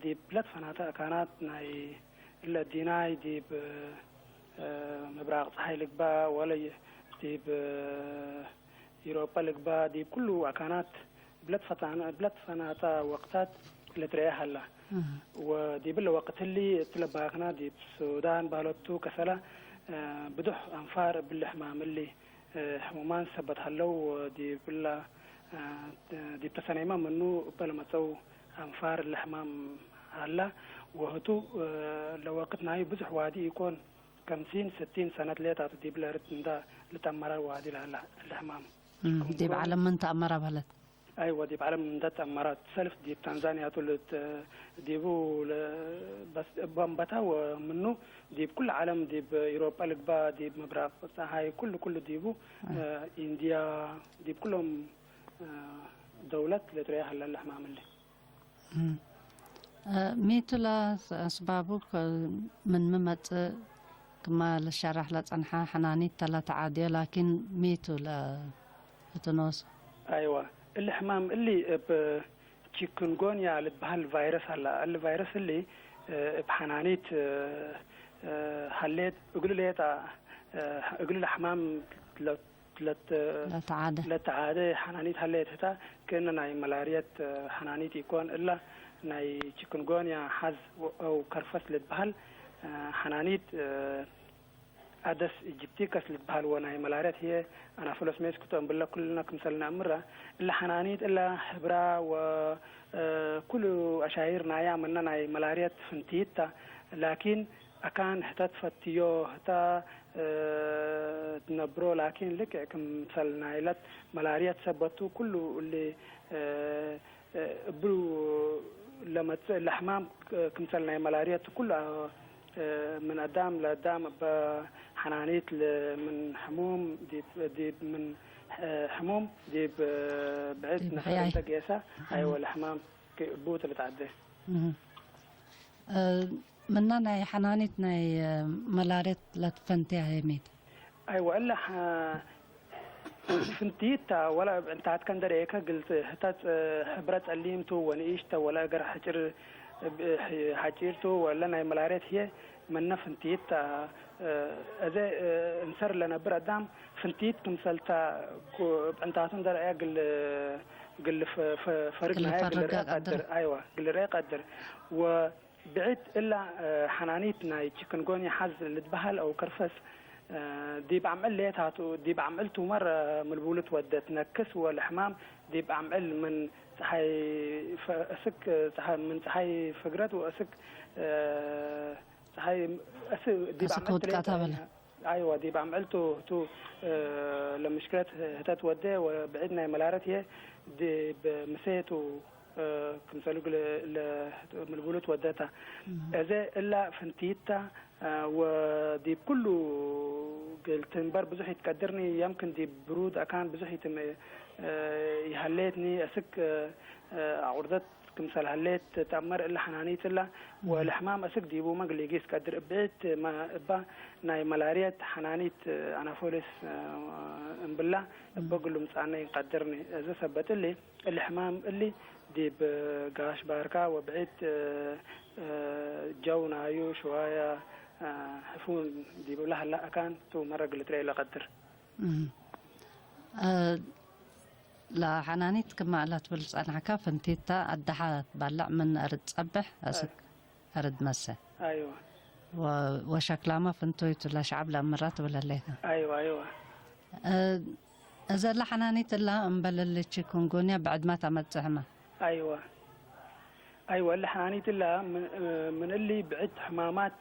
ديب بلاد فناتا كانت ناي إلا ديناي ديب مبراغ صحي لقبا ولا ديب يوروبا لقبا ديب كله كانت بلاد فناتا وقتات اللي تريها هلا ودي بلا وقت اللي تلباكنا دي السودان بالوتو كسلا بدح انفار بالحمام اللي حمومان سبت هلو دي بلا دي بتسنيما منو بلا ما تو انفار الحمام هلا وهتو لو وقتنا هي بزح وادي يكون 50-60 سنة ليتا دي بلا رتندا لتمر وادي الحمام دي بعلم من تأمر بلد ايوه دي بعلم من دات امارات سلف دي بتنزانيا تولت ديبو بس بامبتا ومنو دي بكل عالم دي باوروبا لقبا دي بمبراق هاي كله ديبو انديا دي كلهم دولات اللي تريها هلا الحمام اللي ميتلا اسبابك من ممت كما للشرح لصنحه حنانيت ثلاث عاديه لكن ميتلا تنوس ايوه الحمام اللي بتشيكنغونيا اللي بهالفيروس هلا الفيروس اللي بحنانيت حليت اقول الحمام لا تعادة حنانيت حليت هتا كنا ناي ملاريات حنانيت يكون الا ناي تشيكنغونيا حز او كرفس لبهال حنانيت أدس جبتيكس لتبهال وناي ملاريات هي أنا فلوس ميس كتب بالله كلنا كمثلنا مرة إلا حنانيت إلا حبرة وكل أشاعرنا يعملنا ناي ملاريات فنتيتا لكن أكان هتا تفتيو هتا تنبرو لكن لك كمثلنا إلت ملاريات سبتو كله اللي برو لما الحمام كمثلنا ملاريات كلها من أدام لأدام بحنانيت من حموم ديب من حموم ديب بعد نخل تقيسة أيوة الحمام بوت اللي تعدي مننا ناي حنانيت ناي ملاريت لا تفنتيها يميت أيوة إلا فنتيتا ولا أنت هتكندر إيكا قلت هتات حبرت أليمتو ونيشتا ولا قر حجيرتو ولا ناي ملاريت هي من فنتيت أذا انسر لنا بردام فنتيت كمثلتا أنت هتندر إيه قل فرقنا قل قدر أيوة قل رأي قدر وبعد إلا حنانيتنا يتشكنقوني حز اللي تبهل أو كرفس دي بعمل ليتها دي بعملته مرة من البولت ودت نكس والحمام دي بعمل من صحي أسك صحي من صحي فقرات وأسك صحي دي بعملته أيوة دي بعملته تو لمشكلات هتات ودة وبعدنا ملارات هي دي بمسيته كمثالو من البولت ودتها إذا إلا فنتيتا ودي كله التنبر بزح يتقدرني يمكن دي برود أكان بزح يهليتني أسك عرضت كمثال هليت تأمر إلا حنانيت إلا والحمام أسك ديبو مقلي جيس قدر بيت ما با ناي ملاريات حنانيت أنا فولس بالله بقول له مساعدني يقدرني إذا ثبت اللي الحمام اللي ديب قاش باركا وبعيد جونا أيو شوية حفون ديبو لها لا كان تو مرة قلت لي لا قدر لا حنانيت كما قالت بالصنعة كافنتيتا الدحات بلع من أرد صبح أسك أرد مسا أيوة وشكلها ما فنتويت ولا شعب لا مرات ولا ليه أيوة إذا لا حنانيت إلا مبلل تشيكونغونيا بعد ما تمتعمه أيوة اللي حنانيت إلا من اللي بعد حمامات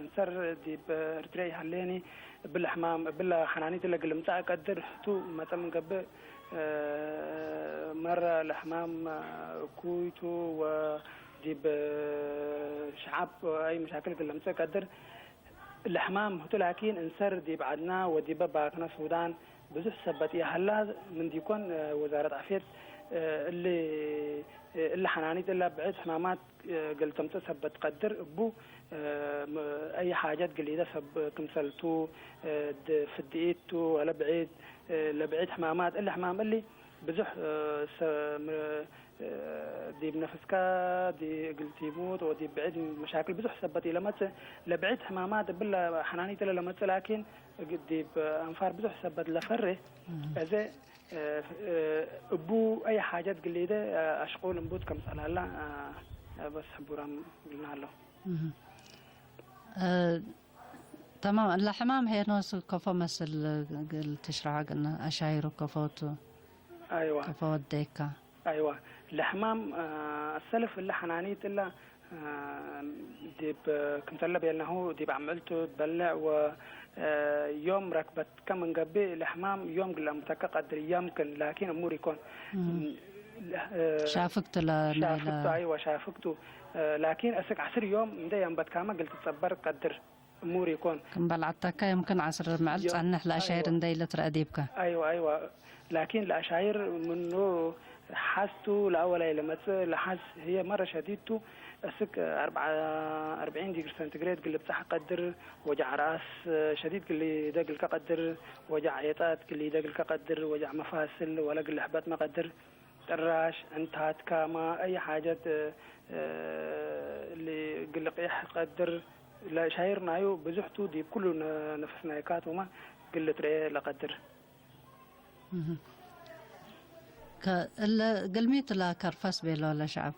نسر دي برتري حليني بالحمام بلا حنانيت اللي قل متاع قدر تو متى من قبل مرة الحمام كويتو ودي بشعب أي مشاكل قل متاع قدر الحمام هتو لكن انسر دي بعدنا ودي باكنا السودان بزح سبت هلا من ديكون وزارة عافية اللي حنانيت إلا بعد حمامات قلت سبت قدر بو أي حاجات قليلة سب كمثلتو في الدقيتو ولا بعيد لبعيد حمامات اللي حمام اللي بزح دي بنفسكا دي قلت يموت ودي بعيد مشاكل بزح سبتي لما لبعيد حمامات بلا حنانيت إلا لما لكن دي بأنفار بزح سبت لفره إذا أبو أي حاجات قليلة أشغل نبوت كم سنة لا بس حبورام قلنا له. تمام الحمام هي ناس كفو مثل التشريع قلنا أشايرو كفوتو. أيوة. كفوت ديكا. أيوة الحمام السلف اللي حنانيت إلا ديب كنت ألا بأنه ديب عملته تبلع و يوم ركبت كم من قبل الحمام يوم قل متك قدر يمكن لكن أمور يكون شافكت لا شافكته أيوة شافكته لكن أسك 10 يوم ده يوم بتكامل قلت تصبر قدر أمور يكون كم بلعتك يمكن 10 معلت عنه الأشاعر أيوة. نديلة رأديبك أيوة لكن الأشاعر منه حاسته الأول لما لحس هي مرة شديدته أسك 40 ديجري سنتيغراد قل بتاع قدر وجع رأس شديد قل دقل كقدر وجع عيطات قل دقل كقدر وجع مفاصل ولا قل حبات ما قدر تراش انتهت كاما أي حاجة اللي قل قيح قدر لا شايرنا يو بزحتو دي كله نفسنا يكات وما قل تريه لقدر قلميت لا كرفس بيلو ولا شعب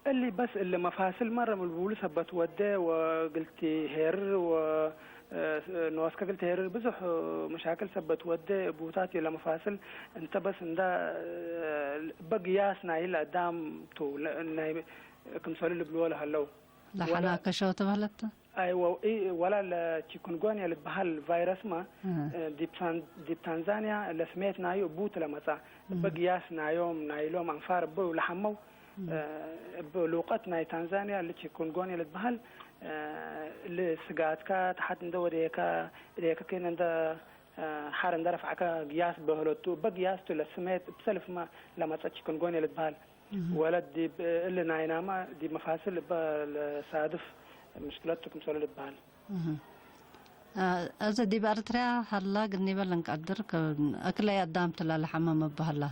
اللي بس اللي مفاصل مرة من البوليس هبت وده وقلت هير و نواسك قلت هير بزح مشاكل سبت وده بوتاتي لمفاصل انت بس اندا بقياس نايل قدام تو ناي كم سؤال اللي بلوله هلو لحنا كشوت بهلت ايوه اي ولا التشيكونغونيا اللي بحال فيروس ما دي تنزانيا اللي سميت نايو بوت لمسا بقياس نايوم نايلوم انفار بو لحمو بلوقت ناي تنزانيا اللي تشيكونغونيا اللي بحال اللي سقات كا تحت ندور ديكا كين عند حارن درف عكا قياس بهلوتو بقياس تو لسميت بسلف ما لما تشيكونغونيا اللي بحال ولد دي اللي نايناما دي مفاصل بالصادف مشكلتكم سؤال البال. أذا دي بأرتريا هلا قرني بلنك قدر أكل يقدام تلا الحمام بهلا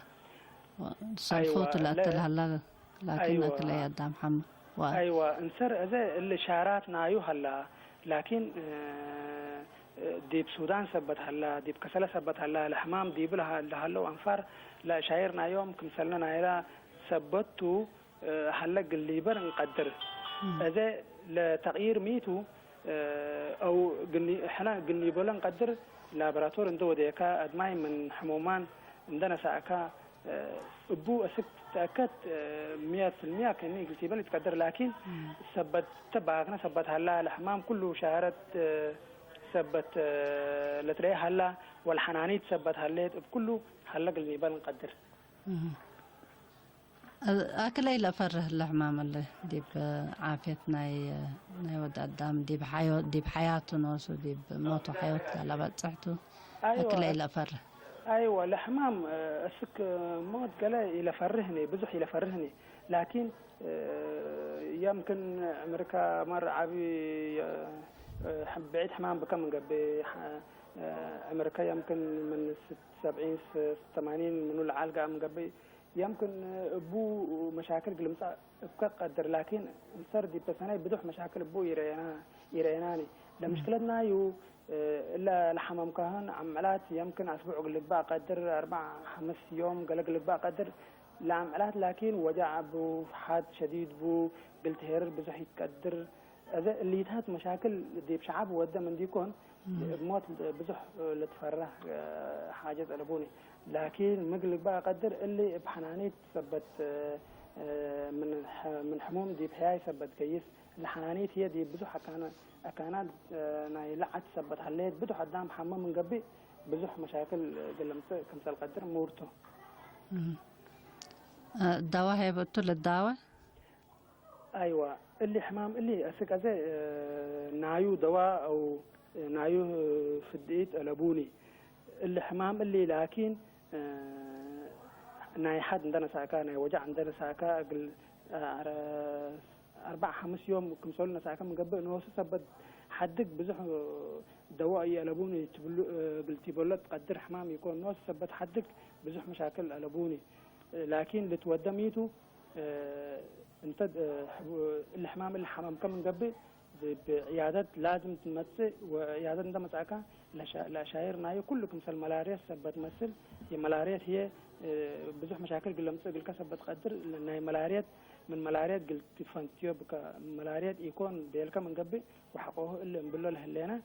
صرفوت أيوة لا هلا لكن أيوة أكل يقدام حمام أيوة انسر إذا اللي شعرات نايو هلا لكن دي بسودان سبت هلا دي بكسلة سبت هلا الحمام دي بلها هلا وأنفار لا شايرنا يوم كمسلنا نايلا سبتو هلا اللي برن قدر إذا لتغيير ميتو او احنا قلني بولا نقدر لابراتور ندو ديكا ادماي من حمومان عندنا ساكا ابو اسك تاكد 100% كاني قلتي بل تقدر لكن سبت تبعنا سبت هلا الحمام كله شهرت سبت لتري هلا والحنانيت سبت هليت كله هلا قلني بل نقدر أكل إلى فره الحمام اللي دي بعافية ناي ود قدام دي بحياته ناس ودي بموت وحياته لا بتصحته أيوة. أكل إلى فره أيوة الحمام أسك موت قلا إلى فرهني بزح إلى فرهني لكن يمكن أمريكا مرة عبي بعيد حمام بكم من قبل أمريكا يمكن من 70 80 من العالقة من قبل يمكن بو مشاكل قلمسا بقدر لكن سردي بسناي بدوح مشاكل بو يريناني لمشكلتنا يو الا لحمام كهن عملات يمكن اسبوع قلق بقى قدر 4-5 يوم قلق بقى قدر لعملات لكن وجع بو حاد شديد بو قلت هير بزح يتقدر اللي يتهات مشاكل دي بشعب ودا من ديكون بموت بزح لتفرح حاجة قلبوني لكن مقلق بقى قدر اللي بحنانيت ثبت من حموم دي بحياي ثبت كيس الحنانيت هي دي بزح أكانات ناي لعت ثبت حليت بدح قدام حمام من قبل بزح مشاكل قلمت كمثال قدر مورته الدواء هي بتقول الدواء ايوه اللي حمام اللي اسك ازي نايو دواء او نايو في الدقيت ألبوني اللي حمام اللي لكن ناي حد عندنا ساكا ناي وجع عندنا ساكا قل 4-5 يوم كم سولنا ساكا من قبل انه سبب حدك بزح دواء يقلبوني قلتي بولت قدر حمام يكون نوس سبت حدك بزح مشاكل قلبوني لكن اللي تودميته انت الحمام اللي حمام كم من قبل بعيادات لازم تمثل وعيادات انت مساكا الاشاير ناي كلكم سل ملاريا سبت تمثل هي ملاريا هي بزح مشاكل قلمت قل كسبت قدر لان هي ملاريا من ملاريا قلت فانتيو بك ملاريا يكون ديلك من قبل وحقوه اللي نقول له هلينا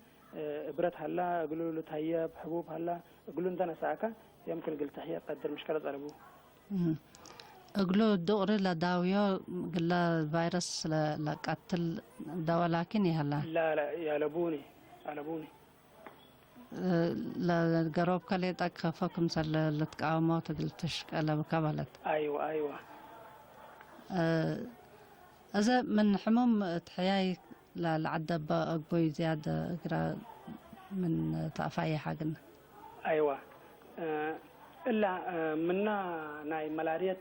ابرت هلا يقولوا له تهيب حبوب هلا يقولوا عندنا ساكا يمكن قلت هي قدر مشكله طلبوا اقولوا دغري لداويو قلا فيروس لقتل دواء لكن يهلا لا يالبوني لا جروب كلي تك خفكم سل لتقاوموا تقلتش قال بكبلت ايوه اذا من حموم تحياي للعدب أقوي زيادة قرا من طافاي حقنا ايوه الا منا ناي ملاريا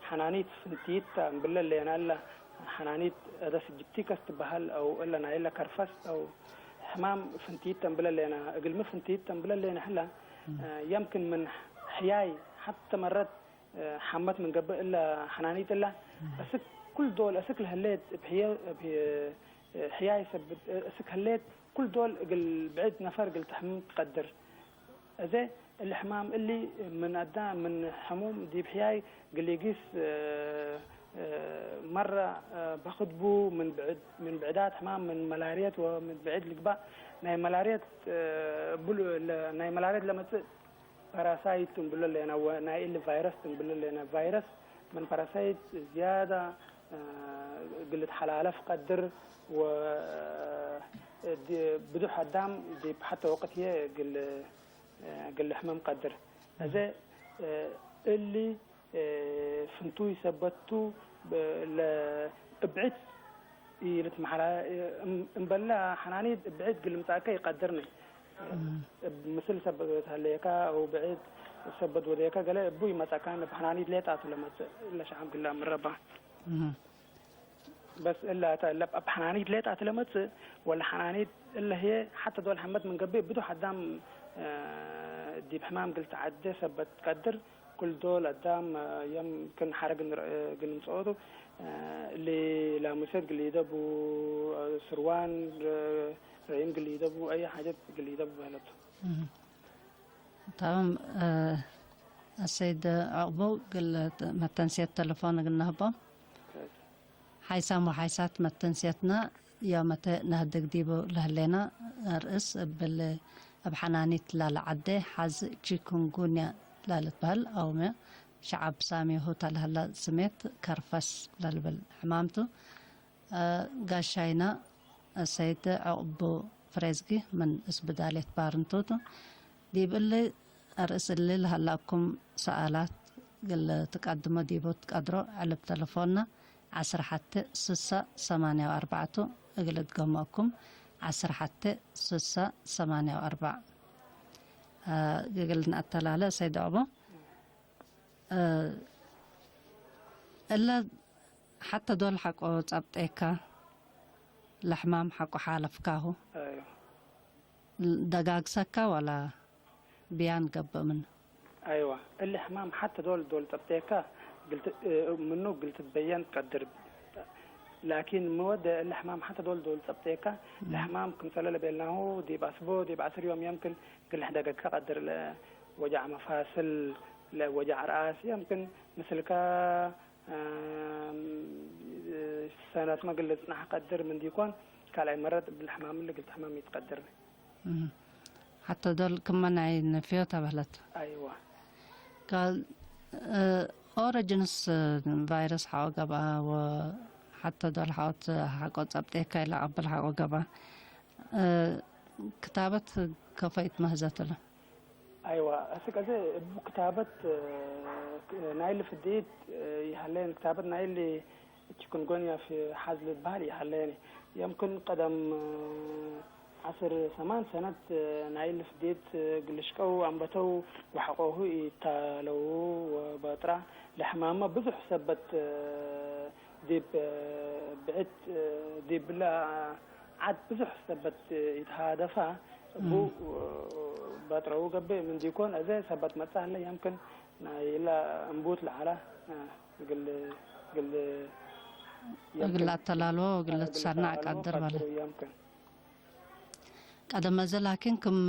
حنانيت فنتيت بالله اللي انا الا حنانيت اذا سجبتي كستبهل او الا ناي الا كرفس او حمام فنتيت بالله اللي انا اقل ما فنتيت بالله اللي انا حلا يمكن من حياي حتى مرات حمت من قبل الا حنانيت الا اسك كل دول اسك هليت بحياي سبت اسك هليت كل دول قل بعد نفر قل تحمم تقدر زي الحمام اللي من قدام من حموم دي بحياي قل يقيس مرة باخد بو من بعدات حمام من ملاريات ومن بعد القباء ناي ملاريات بلو ناي ملاريات لما باراسايت تنبلو لنا وناي اللي فيروس تنبلو لنا فيروس من باراسايت زيادة قلت حلالة في قدر و بدو حدام دي حتى وقت هي قل حمام قدر هذا اللي فنتو يثبتو ابعد يلت محلا مبلا حناني ابعد قل متاكا يقدرني مثل سبت هليكا او بعد سبت وديكا قال ابوي متاكا بحناني ليتاتو لما لا شعب قال مربع بس الا بحناني ليتاتو لما ولا حناني الا هي حتى دول حمد من قبل بدو حدام دي بحمام قلت عدي سبت قدر كل دول قدام يمكن حرق قل مصعوده اللي لامسات قل يدبو سروان رأيين قل يدبو أي حاجة قل يدبو بهلته تمام السيد عقبو قل متنسية التلفون قلنا هبا حيسام وحيسات متنسيتنا يا متى نهدق ديبو لهلينا رئيس بحنانيت لالعدي حز جيكونغونيا لالتبهل أو ما شعب سامي هو تلهلا سميت كرفس للبل حمامته قاشاينا السيد عقبو فريزقي من اسبدالة بارنتوتو دي باللي أرئيس اللي لهلاكم سؤالات قل تقدموا ديبو تقدروا على بتلفوننا 10-6-84 اقلت قمكم 10-6-84 قلنا التلالة سيد عبو إلا حتى دول حقو تابتيكا لحمام حقو حالفكاهو ايوه دقاق سكا ولا بيان قب منه ايوه اللي حمام حتى دول تابتيكا قلت منه قلت تبين قدر لكن مود الحمام حتى دول تابتيكا الحمام كنت لا بينه دي باسبو دي بعشر يوم يمكن كل حدا قدر وجع مفاصل لا وجع راس يمكن مثل كا سنة ما قلت نح قدر من ديكون كالاي مرات بالحمام اللي قلت حمام يتقدر حتى دول كمان عين فيه تبهلت ايوه قال اوريجينس فيروس حاجبا وحتى دول حاط حاجات ابتكا الى قبل حاجبا كتابة كفايت مهزة له ايوه اسك زي كتابة نايل في الديت يحلين كتابة نايل تشيكونغونيا في حازلة بالي حلاني يمكن قدم 8 سنة نايل فديت قلشكو أنبتو وحقوه يتالو وبطرع لحمامة بزح سبت ديب بعت ديب لا عاد بزح سبت يتهادفها بو بطرعو قبي من ديكون أزاي سبت متسهلة يمكن نايلا أنبوت لحلا قل التلالو قل تسرنع قدر ولا يمكن قدم لكن كم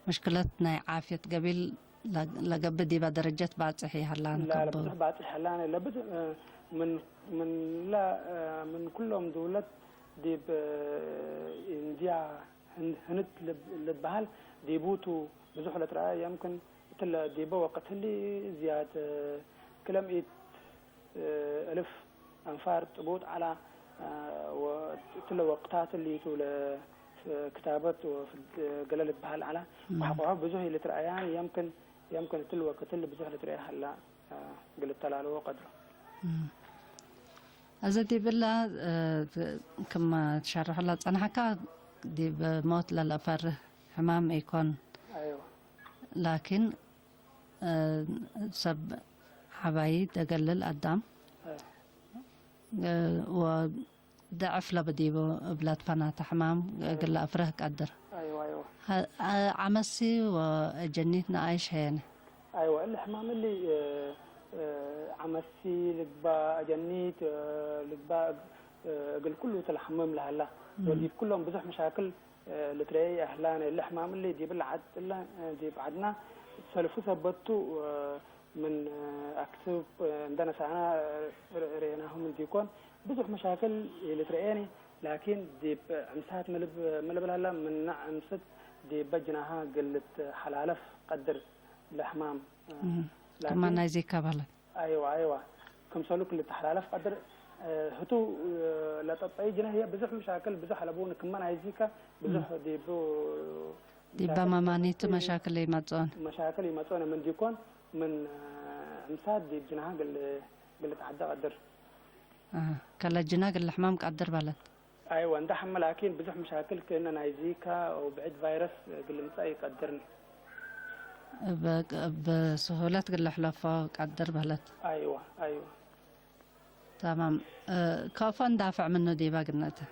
مشكلتنا عافية قبل لقبل دي بدرجة باطحي هلا لا لا باطحي هلا لابد من لا من كلهم دولة دي انديا هنت للبهال ديبوتو بزحلة رأي يمكن تلا ديبو وقت اللي زياد كلام ألف أنفار تبوت على وتلا وقتات اللي تول كتابات وفي قلالة بحال على وحقوها بزوه اللي ترأيان يمكن تلو وقت اللي بزوه اللي ترأيها هلا قلت تلالو وقدره أزدي بالله كما تشرح الله أنا حكا دي بموت للأفر حمام يكون أيوة لكن سب حبايد أقلل قدام وضعف لبديبو بلاد فنات حمام قل أفره قدر أيوة عمسي وجنيتنا عايش هين أيوة الحمام اللي عمسي لقبا جنيت لقبا قل كله تلحمم لها الله وديب كلهم بزح مشاكل لتري أهلان الحمام اللي ديب العد الله ديب عدنا سلفو ثبتو من أكتب عندنا سنة ريناهم من ديكون بزح مشاكل اللي تريني لكن ديب عمسات ملب لها من عمسات ديب بجناها قلت حلالف قدر الحمام كما نايزي كابلا أيوة كم سلوك اللي تحلالف قدر هتو لا تطعي جناه هي بزح مشاكل بزح لبون كمان عايزيكا بزح ديبا ما مانيت مشاكل يمطون من ديكون من امساد دي جناها قل تعدى قدر كلا جناها قل الحمام قدر بلد ايوه عند حمل لكن بزح مشاكل كأننا نايزيكا او بعد فيروس قل مساي قدرني بسهولة قل حلفة قدر بلد ايوه تمام كافن دافع منه ديبا قلنته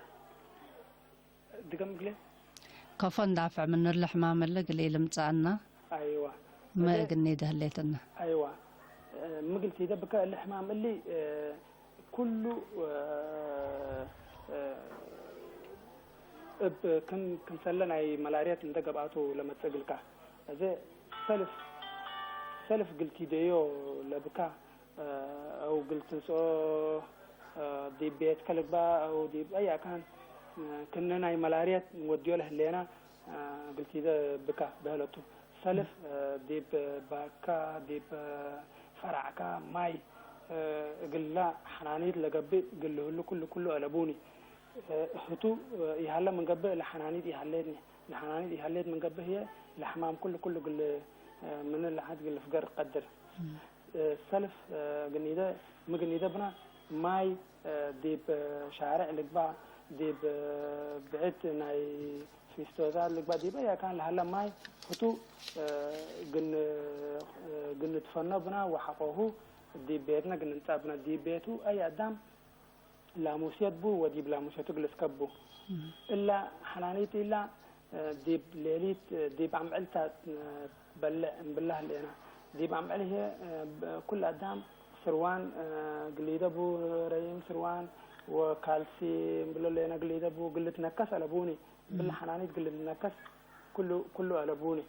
دقم قلي كافن دافع منه الحمام اللي قليل متعنا ايوه ما قلني ده الليتنا ايوه ما قلتي ده بكاء الحمام اللي كله كم سلنا اي ملاريات ندقباتو لما تسقلكا زي سلف قلتي ديو لبكاء او قلت سو دي بيت كلبا او دي اي كان كنا ناي ملاريات نوديو له لينا قلتي ده بكاء بهلتو سلف ديب باكا ديب فرعكا ماي قلا حنانيت لقبي قل له كله ألبوني هتو يهلا من قبل الحنانيت يهلدني الحنانيت يهلد من قبل هي الحمام كله قل من العاد قل فقر قدر سلف قلني ده بنا ماي ديب شارع لقبا ديب بعت ناي في استوزار لقبا ديب يا كان لهلا ماي هتو قن تفنى بنا وحقوه دي بيتنا قن نتابنا دي بيتو أي أدام لاموسيات بو وديب لاموسياتو قلس كبو إلا حنانيت إلا ديب ليليت ديب عم علتا بالله لينا ديب عم عليه كل أدام سروان قليدا بو ريم سروان وكالسي بلو لينا قليدا بو قلت نكس على بوني بالحنانيت قلت نكس كله على بوني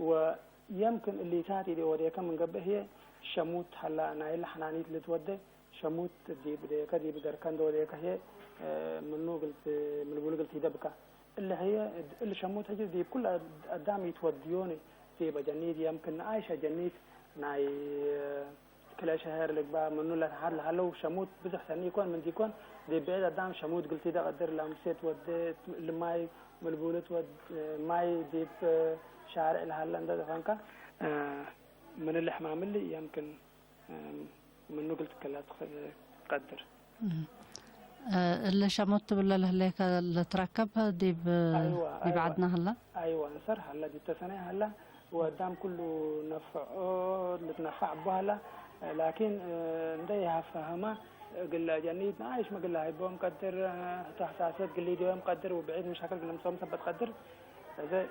ويمكن اللي تاتي دي وديكا من قبل هي شموت هلا نايل حنانيت اللي تودي شموت دي بديكا دي بدركان دو ديكا هي منو قلت من بقول قلت دبكا اللي هي اللي شموت هجي دي كل قدام يتوديوني دي بجنيد يمكن عايشه جنيد ناي كلا شهر لك بقى منو لا هلو شموت بزح ثاني يكون من ديكون دي بعيد قدام شموت قلت ده قدر لامسيت وديت الماي ملبولت ود ماي ديب شارع الهلندا دفانكا من الحمام اللي يمكن منو قلت كلا تقدر اللي شمت ولا لهليك اللي تركبها دي دي بعدنا هلا ايوه نصر هلا دي تسنه هلا وقدام كله نفع نتنفع بها لكن نديها فهمه قل جنيد عايش ما قل هاي بوم قدر حساسات قل لي يوم قدر وبعيد مشاكل قل مصوم ثبت قدر زي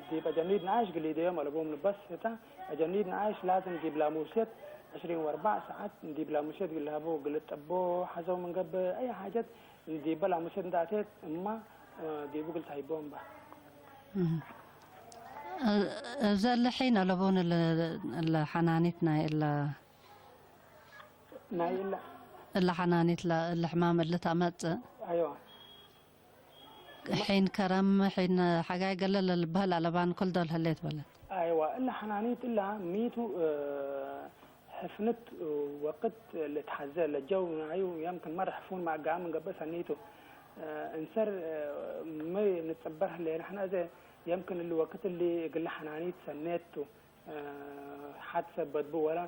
دي بجنيد نعيش قل لي يوم ولا بوم بس هتا جنيد نعيش لازم نجيب لاموسيت 24 ساعات نجيب لاموسيت قل لها بو قلت ابو حزو من قبل اي حاجه نجيب لاموسيت داتيت اما دي بو قلت هاي بوم با زي الحين لبون الحنانيتنا إلا حنانيت الحمام اللي تمت ايوه حين كرم حين حاجة قلل البهل على بان كل دول هليت بلد ايوه إلا حنانيت إلا ميتو حفنت وقت اللي تحزل الجو نايو يمكن مرة حفون مع قام من قبل سنيتو انسر ما نتصبرها اللي نحن زي يمكن اللي وقت اللي قل حنانيت سنيتو حادثة بدبو ولا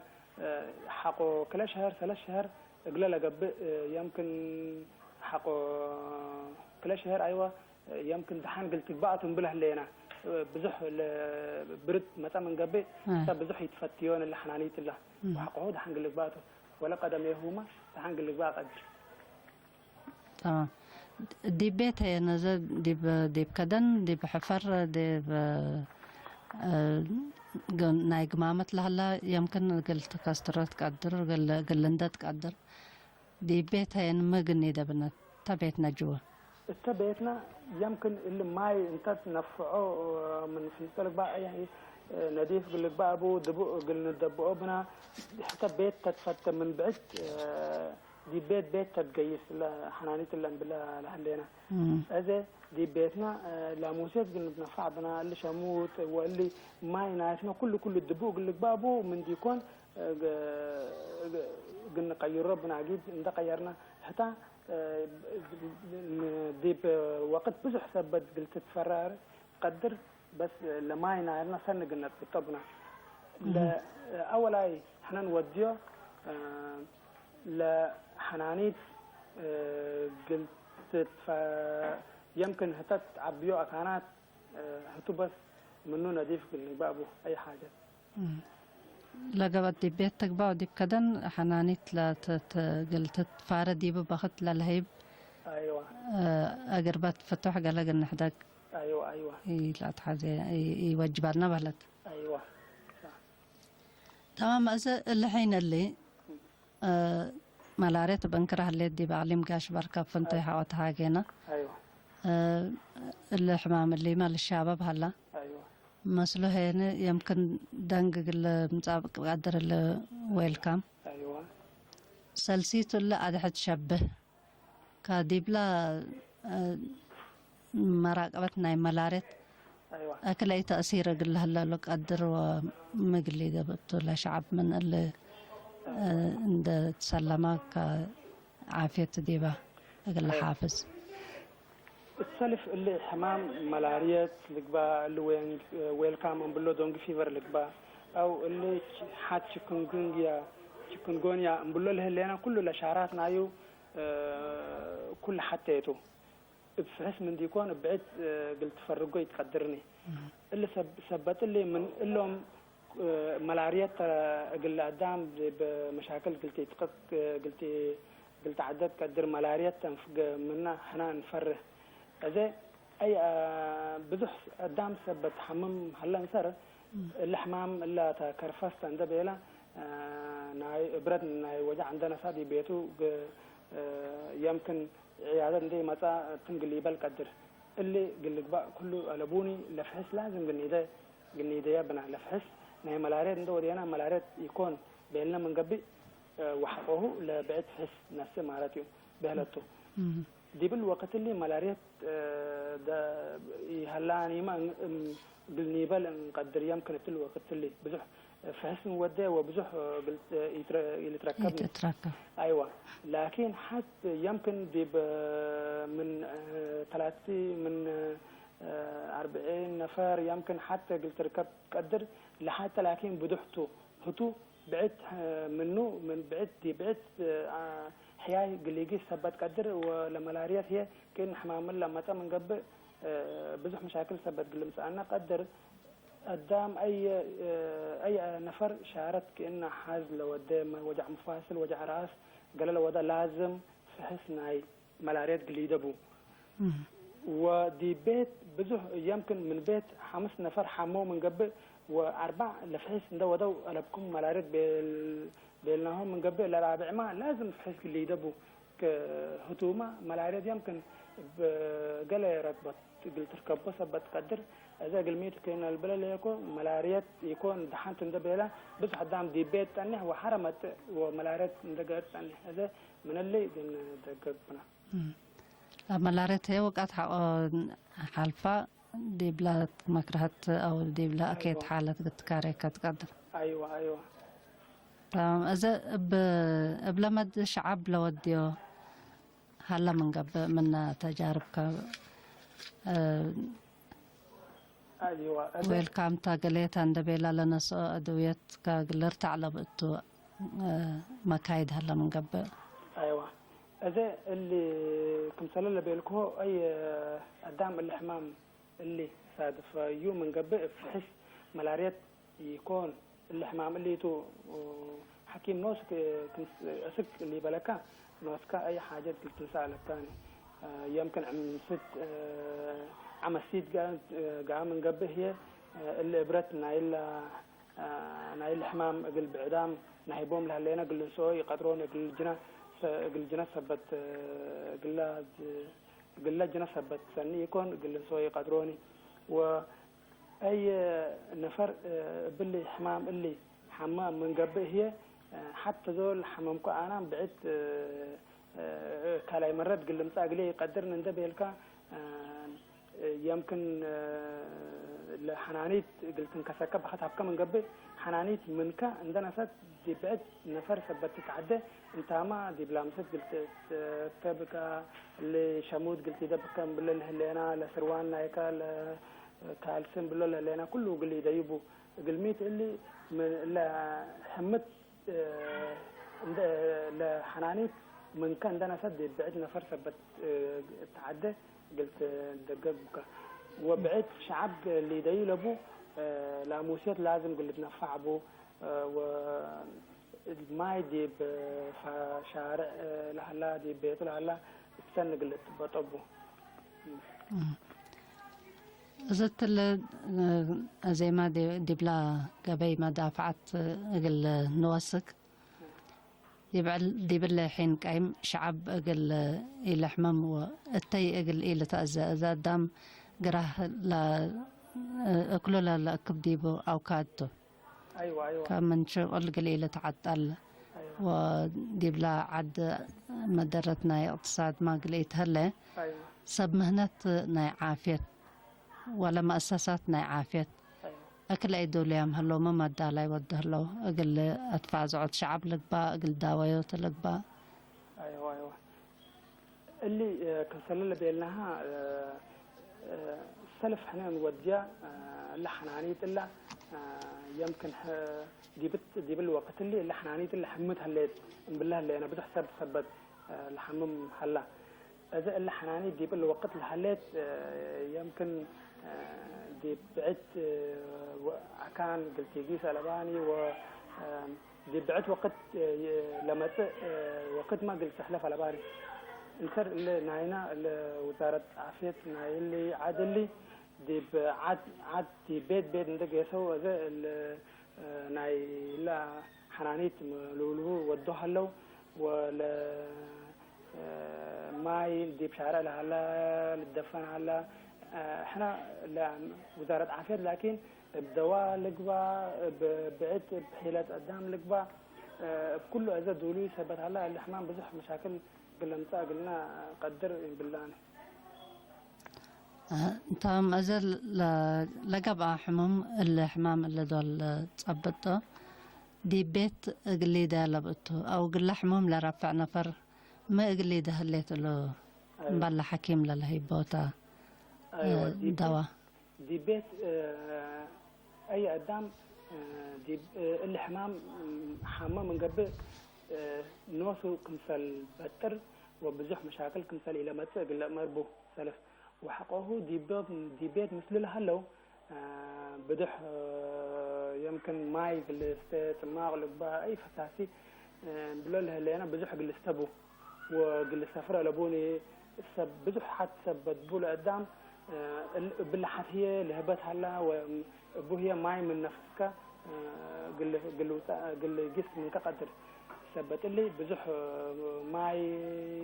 حقو كل شهر 3 شهر قل قبل يمكن حقو كل شهر ايوه يمكن دحان قلت بعضهم بله لينا بزح برد متى من قبل بزح يتفتيون اللي حنانيت الله وحقو دحان قلت بعضه ولا قدم يهوما دحان قلت بعض قدر تمام دي بيت هي نزل دي بكدن دي بحفر دي ناي قمامت لهلا يمكن قلت كاسترات تقدر قلندت تقدر دي بيت هي مقني دبنا تبيتنا جوا تبيتنا يمكن اللي ماي انت تنفعه من فيستلك بقى يعني نضيف قلك بقى ابو دبو قلنا دبو بنا حتى بيت تتفت من بعد دي بيت تتقيس حنانيت اللي بلا لحلينا هذا دي بيتنا لاموسيت قلنا بنفع بنا اللي شموت واللي ما يناسنا كل الدبو قلك بقى ابو من ديكون قلنا قير ربنا عقيد انت قيرنا حتى دي وقت بزح ثبت قلت تفرار قدر بس لما ينعرنا سنة قلنا تطبنا أول أي احنا نوديه لحنانيت قلت يمكن هتت عبيو أكانات هتو بس منو نضيف قلنا بابو أي حاجة لقبت دي بيتك بقى دي بكدن حنانيت لا قلت تفارد دي ببخت للهيب ايوه اقربت فتوح قال لك نحداك ايوه لا تحازي يوجب لنا بلد ايوه تمام الحين اللي ملاريت بنكره اللي دي بعلم قاش بركب فنتي حوت هاجينا ايوه الحمام اللي مال الشباب هلا ايوه مسلو هنا يمكن دنق المطابق قدر الويلكم ايوه سلسيتو اللي قاعد تشبه كاديبلا مراقبتنا ملارت ايوه اكل اي تاثير قل هلا لك قدر ومقلي قبطو لشعب من اللي عند تسلمك عافيه ديبه اقل حافز السلف اللي حمام ملاريات لقبا اللي ويلكام بلو دونج فيفر لقبا او اللي حات شيكونغونيا بلو له اللي انا كل الاشعارات نايو كل حتيته بحس من ديكون بعد قلت فرقوا يتقدرني اللي ثبت اللي من اللهم ملاريات قل قدام بمشاكل قلت عدد قدر ملاريات تنفق منا احنا نفره هذا اي بزح قدام ثبت حمم هلا نسر الحمام الا تكرفست عند بيلا ناي برد ناي وجع عندنا صادي بيتو يمكن عيادة دي متى تنقلي بالقدر اللي قلك بقى كله قلبوني لفحس لازم قلني ده بنا لفحس نهي ملاريات ندور انا ملاريات يكون بيننا من قبل وحقه لبعد فحس ناس ماراتيو بهلته دي بالوقت اللي ملاريات ده يهلاني ما قلني بال نقدر يمكن الوقت اللي بزح فحس وده وبزح قلت يتركبني ايوه لكن حتى يمكن دي من 30 من 40 نفر يمكن حتى قلت ركبت قدر لحتى لكن بدحته هتو بعت منه من بعت دي بعت حياي قليقي سبت قدر والملاريات هي كان حمام لما تم قبل بزح مشاكل سبت قلمس أنا قدر قدام أي نفر شعرت كأنه حاز لو قدام وجع مفاصل وجع رأس قال له وده لازم فحص ناي ملاريات قليدبو ودي بيت بزح يمكن من بيت 5 نفر حمو من قبل وأربع لفحص ده ودو ألبكم ملاريات بينهم من قبل الرابع ما لازم فحص قليدبو كهتومة ملاريات يمكن قال ركبت قلت تركب سبت قدر إذا قلميت كأن البلد يكون ملاريات يكون دحان تندبيلا بس حدام دي بيت تاني وحرمت وملاريات ندقت تاني هذا من اللي دققنا. ملاريات هي وقت حالفة دي بلا مكرهت أو دي بلا أكيد حالة تكاري كتقدر. أيوة. إذا بلمد شعب لوديو هلا من قبل من تجاربك أيوة ويلكم تاقليت عند بيلا لناس أدوية كقلرت على بقتو مكايد هلا من قبل. أيوة هذا اللي كمثال بيلكو أي الدعم الحمام اللي صادف يوم من قبل فحس ملاريات يكون الحمام اللي تو حكيم نوسك أسك اللي بلكا نوسكا أي حاجة قلت نسألك تاني يمكن عم ست عمسيت قام من قبل هي اللي برت نايل حمام قل بعدام نهيبوم لها لينا قل سوي قدرون قل جنا سبت قل جنا سبت سني يكون قل سوي قدروني وأي نفر باللي حمام اللي حمام من قبل هي حتى ذول حمامكو أنا بعت كلاي مرات قل مساقلي قدرنا ندبي لك يمكن الحنانيت قلت انكسكب بخطها بكم من قبل حنانيت منك عندنا ست دي بعد نفر سبت تتعدى انت ما دي بلامست قلت تبقى اللي شمود قلت دبكا بالله هلينا لسروان نايكا كالسن بالله هلينا كله قل لي دايبو قلميت اللي من لا حمت لحنانيت من كان عندنا سد بعد نفر سبت تعدى قلت دقق بك وبعد شعب اللي دايلبو لاموسيات لازم قلت نفع بو وما يجيب فشارع لهلا دي بيت لهلا استنى قلت بطبو زدت زي ما دي بلا قبي ما دافعت قل نوسك دي بالحين قايم شعب اقل الى حمام والتي اقل الى تأذى اذا دام قراه لا اكلوا لا كبديبو او كادتو ايوه كمن شغل قليلة تعطل ودي بلا عد مدرتنا اقتصاد ما قليت هلا ايوه سب مهنتنا عافية ولا مؤسساتنا عافية أكل أي دوليام هلو ما مدى لا يوده له أقل أدفع زعود شعب لقبا أقل داويوت لقبا أيوة اللي كنسل بينها سلف حنا نوديا لحنانيت إلا يمكن دي بالوقت اللي حنانيت اللي حمتها اللي بالله اللي أنا بتحسب ثبت لحمم هلا إذا اللي حنانيت دي بالوقت الحلات يمكن دي بعت كان قلت يجيس ألباني و دي بعت وقت لما وقت ما قلت سحلف ألباني السر اللي ناينا وزارة عافية ناي اللي عاد اللي دي عاد دي بيت ندق يسوي ذا ناي لا حنانيت لولو ودوها له ولا ماي دي بشارع لها للدفن على احنا وزارة عافية لكن بدواء لقبا بعت بحيلة قدام لقبا بكل هذا دولي ثبت على الحمام بزح مشاكل قلنا قدر بالله تمام أزل لقبا حمام الحمام اللي دول تصبته دي بيت قليدة لبقته أو قل حمام لرفع نفر ما قليدة هليت له مبلا حكيم للهيبوتا أيوة دواء دي بيت أي قدام دي اللي حمام حمام من قبل نوسو كمثال بتر وبزح مشاكل كمثال إلى ما تقل مربو سلف وحقه دي بيت مثل لهلو بدح يمكن ماي قلست ما أغلق بها أي فساسي بلول اللي أنا بزح قلستبو وقل سفر لبوني بزح حد سبت بول قدام باللحت هي لهبتها لها وبو هي ماي من نفسك قل جسم متقدر سبت اللي بزح ماي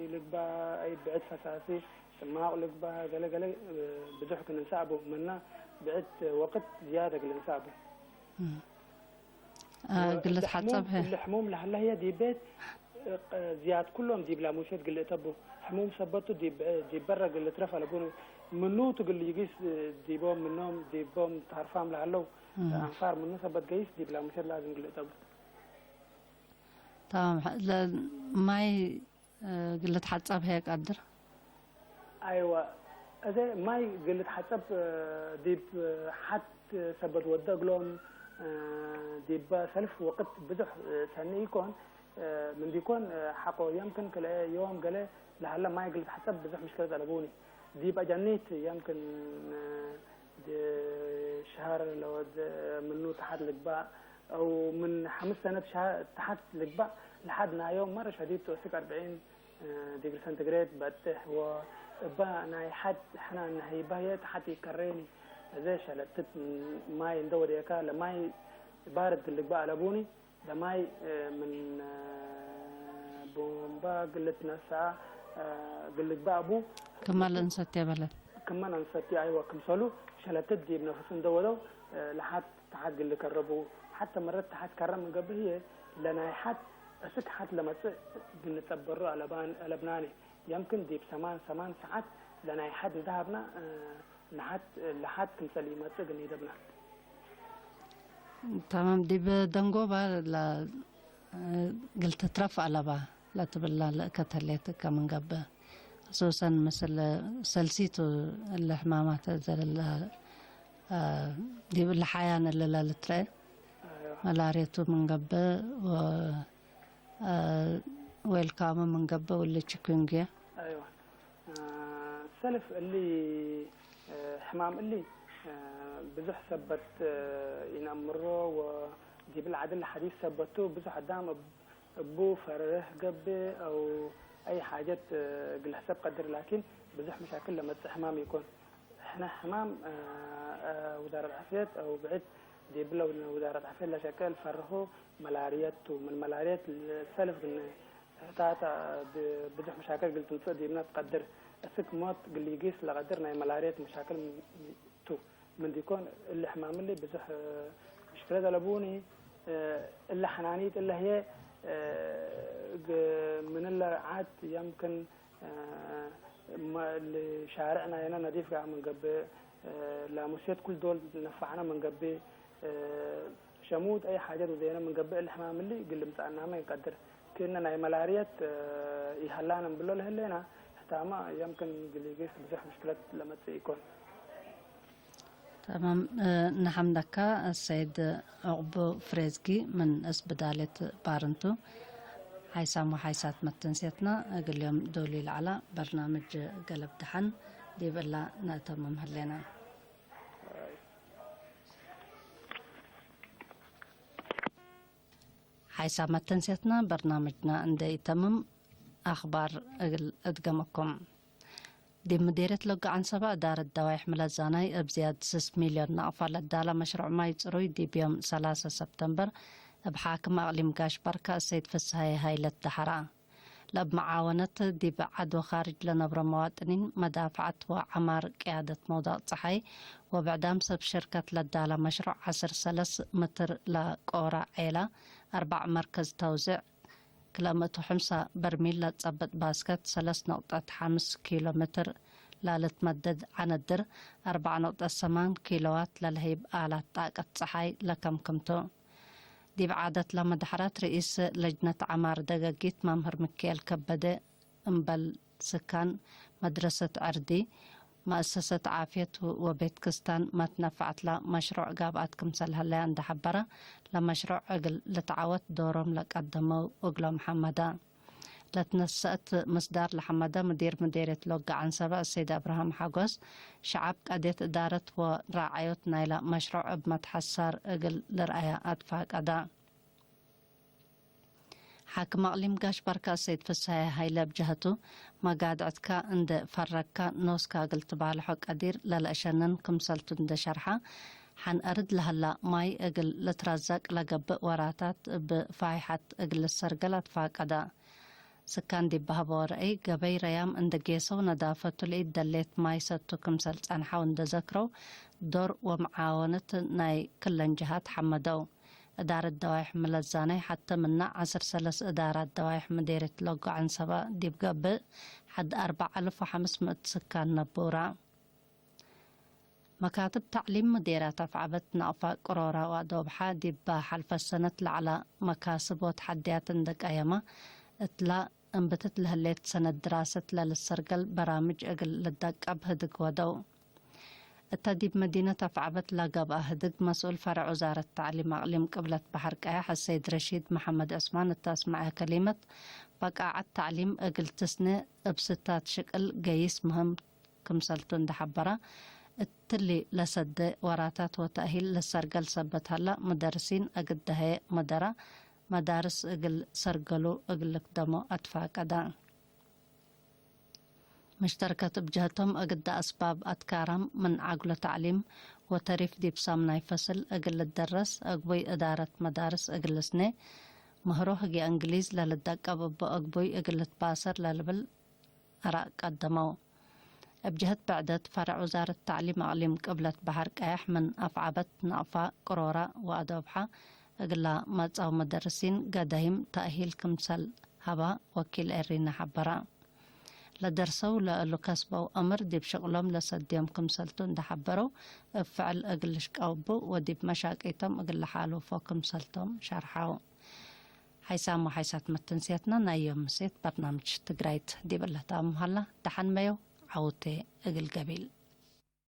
لقبا أي بعد فساسي ما لقبا قال بزح كنا نسابه منا بعد وقت زيادة قل نسابه قلت حسب هي الحموم لهلا هي دي بيت زياد كلهم دي بلا موشات قل تبو حموم سبتو دي برا قل ترفع لبوني منو تقول لي يقيس دي بوم منهم دي بوم تعرفهم لهلو أنفار منو سبت قيس دي بلا موشات لازم قل تبو تمام ماي قلت حسب هيك قدر أيوة هذا ماي قلت حسب دي حد سبت ودق لهم دي سلف وقت بدح ثاني يكون من بيكون حقه يمكن كل يوم قال لهلا ما يقلت حسب بزح مشكلة على بوني دي بقى جنيت يمكن دي شهر لو منو تحت لقباء أو من 5 سنة تحت لقباء لحدنا يوم مرة شديد توسك 40 ديجري سنتيغراد بتح وبقى أنا حد إحنا نهي بهي تحت يكريني زي شلتت ماي ندور ياكا لماي بارد لقباء على بوني لماي من بومبا قلتنا ساعة قلت بابو كمان انستي بلد كمان انستي ايوه كمسلو شلتت دي بنفس ندولو لحد تحت قل كربو حتى مرات تحت كرم من قبل هي لنا حد اسك حد لما بنتبروا على لبناني يمكن دي بسمان ساعات لنا حد ذهبنا لحد كمسليمات تقني دبنا تمام دي بدنقوبة لا قلت ترفع لبا لا تبلا لا كتليت كمان قبل خصوصا مثل سلسيتو الحمامات زل دي بالحياة اللي لا لتري ملاريتو من قبل و ويلكام من قبل واللي تشكونجيا ايوه سلف اللي حمام اللي بزح سبت ينمرو ودي بالعدل الحديث سبتو بزح قدام ابو فرح قبي او اي حاجات قل حساب قدر لكن بزح مشاكل لما حمام يكون احنا حمام وزارة العافية او بعد دي بلا وزارة العافية لا شكل فرحوا ملاريات ومن ملاريات السلف ان تاتا بزح مشاكل قلت نص دي بنا تقدر اسك موت قل يقيس لقدرنا ملاريات مشاكل تو من ديكون اللي حمام اللي بزح مشكلة لبوني اللي حنانيت اللي هي من اللي عاد يمكن اللي شارعنا هنا نضيف قاع من قبل لاموسيات كل دول نفعنا من قبل شموت اي حاجات وزينا من قبل الحمام اللي قل مسألنا ما يقدر كنا ملاريات يهلانا بلو لهلينا حتى ما يمكن قل يقيس بزح مشكلات لما تيكون تمام نحمدك السيد عقبو فريزقي من اسبدالة بارنتو حيسام وحيسات متنسيتنا اقل يوم دولي العلا برنامج قلب دحن دي بلا نتمم هلينا حيسام متنسيتنا برنامجنا عندي تمم اخبار ادقمكم دي مديرة لقى عن سبع دار الدوايح ملزاني بزيادة 6 مليون نقفة للدالة مشروع ما يتروي دي بيوم 3 سبتمبر بحاكم أقليم قاش بركة السيد فسهاي هاي للتحرى لب معاونة دي بعد وخارج لنبر مواطنين مدافعة وعمار قيادة موضوع صحي وبعدام سب شركة للدالة مشروع 10 متر لقورة عيلة 4 مركز توزيع كيلومتر 5 برميل لتصبت باسكت 3.5 كيلومتر لتمدد عن الدر 4.8 كيلوات للهيب آلات طاقة صحي لكمكمتو دي بعادة لمدحرات رئيس لجنة عمار دقاقيت ممهر مكيال كبدة انبل سكان مدرسة عردي مؤسسة عافية وبيت كستان ما تنفعت لا مشروع قابات كمسلها اللي عند حبرة لمشروع أقل لتعاوت دورهم لقدموا أقل محمدا لتنسأت مصدر لحمدا مديرة لوقع عن سبا السيد أبراهام حاقوس شعب قادت إدارة وراعيوت نايلة مشروع بمتحسر أقل لرأية أدفاق أدا حاكم أقليم قاش بركة السيد فسايا هايلا بجهته ما قادعتك عند فرقك نوسكا قلت بالحق أدير للأشنن كمسلتو عند شرحة حن أرد لهلا ماي أقل لترزق لقب وراتات بفايحة أقل السرقلات فاقدا سكان دي بهابور أي قبي ريام عند قيسو ندافة الإيد دليت ماي ستو كمسلت أنحو عند ذكرو دور ومعاونة ناي كلن جهات حمدو إدارة دوايح ملزاني حتى منا 10 إدارات دوايح مديرة لوقو عن سبا دي بقبق حد 4500 سكان نبورا مكاتب تعليم مديرات أفعبت نقفة قرورة وأدوبحة دي بحلف السنة على مكاسب وتحديات عندك أيما اتلا انبتت لهليت سنة دراسة للسرقل برامج أقل لدك أبهدك ودو التديب مدينة أفعبت لاقب أهدق مسؤول فرع وزارة التعليم أقليم قبلت بحر كايح السيد رشيد محمد عثمان التاسمع كلمة بقى التعليم أقل تسنة بستات شكل قيس مهم كمسلتون دحبرة التلي لسد وراتات وتأهيل للسرقل سبت هلا مدرسين أقدها مدرة مدارس أقل سرقلو أقل قدمو أتفاق أدان مشتركة بجهتهم أقد أسباب أتكارم من عقل تعليم وتريف دي بسامناي فصل أقل الدرس أقبوي إدارة مدارس أقل سنة مهروح جي أنجليز للدق أبو أقبوي أقل تباسر للبل أراء قدمو بجهت بعدت فرع وزارة التعليم أقليم قبلت بحر كايح من أفعبت نقفة قرورة وأدوبحة أقل مدرسة مدرسين قدهم تأهيل كمسل هبا وكيل إرينا حبرا لدرسوا لألو كسبوا أمر دي بشغلهم لسديهم كمسلتون دحبروا فعل أقلش قوبو ودي بمشاكيتهم أقل حالو فوق كمسلتهم شرحوا حيسام وحيسات متنسيتنا نايوم مسيت برنامج تقرايت دي بالله تام هلا دحن ميو عوتي أقل قبيل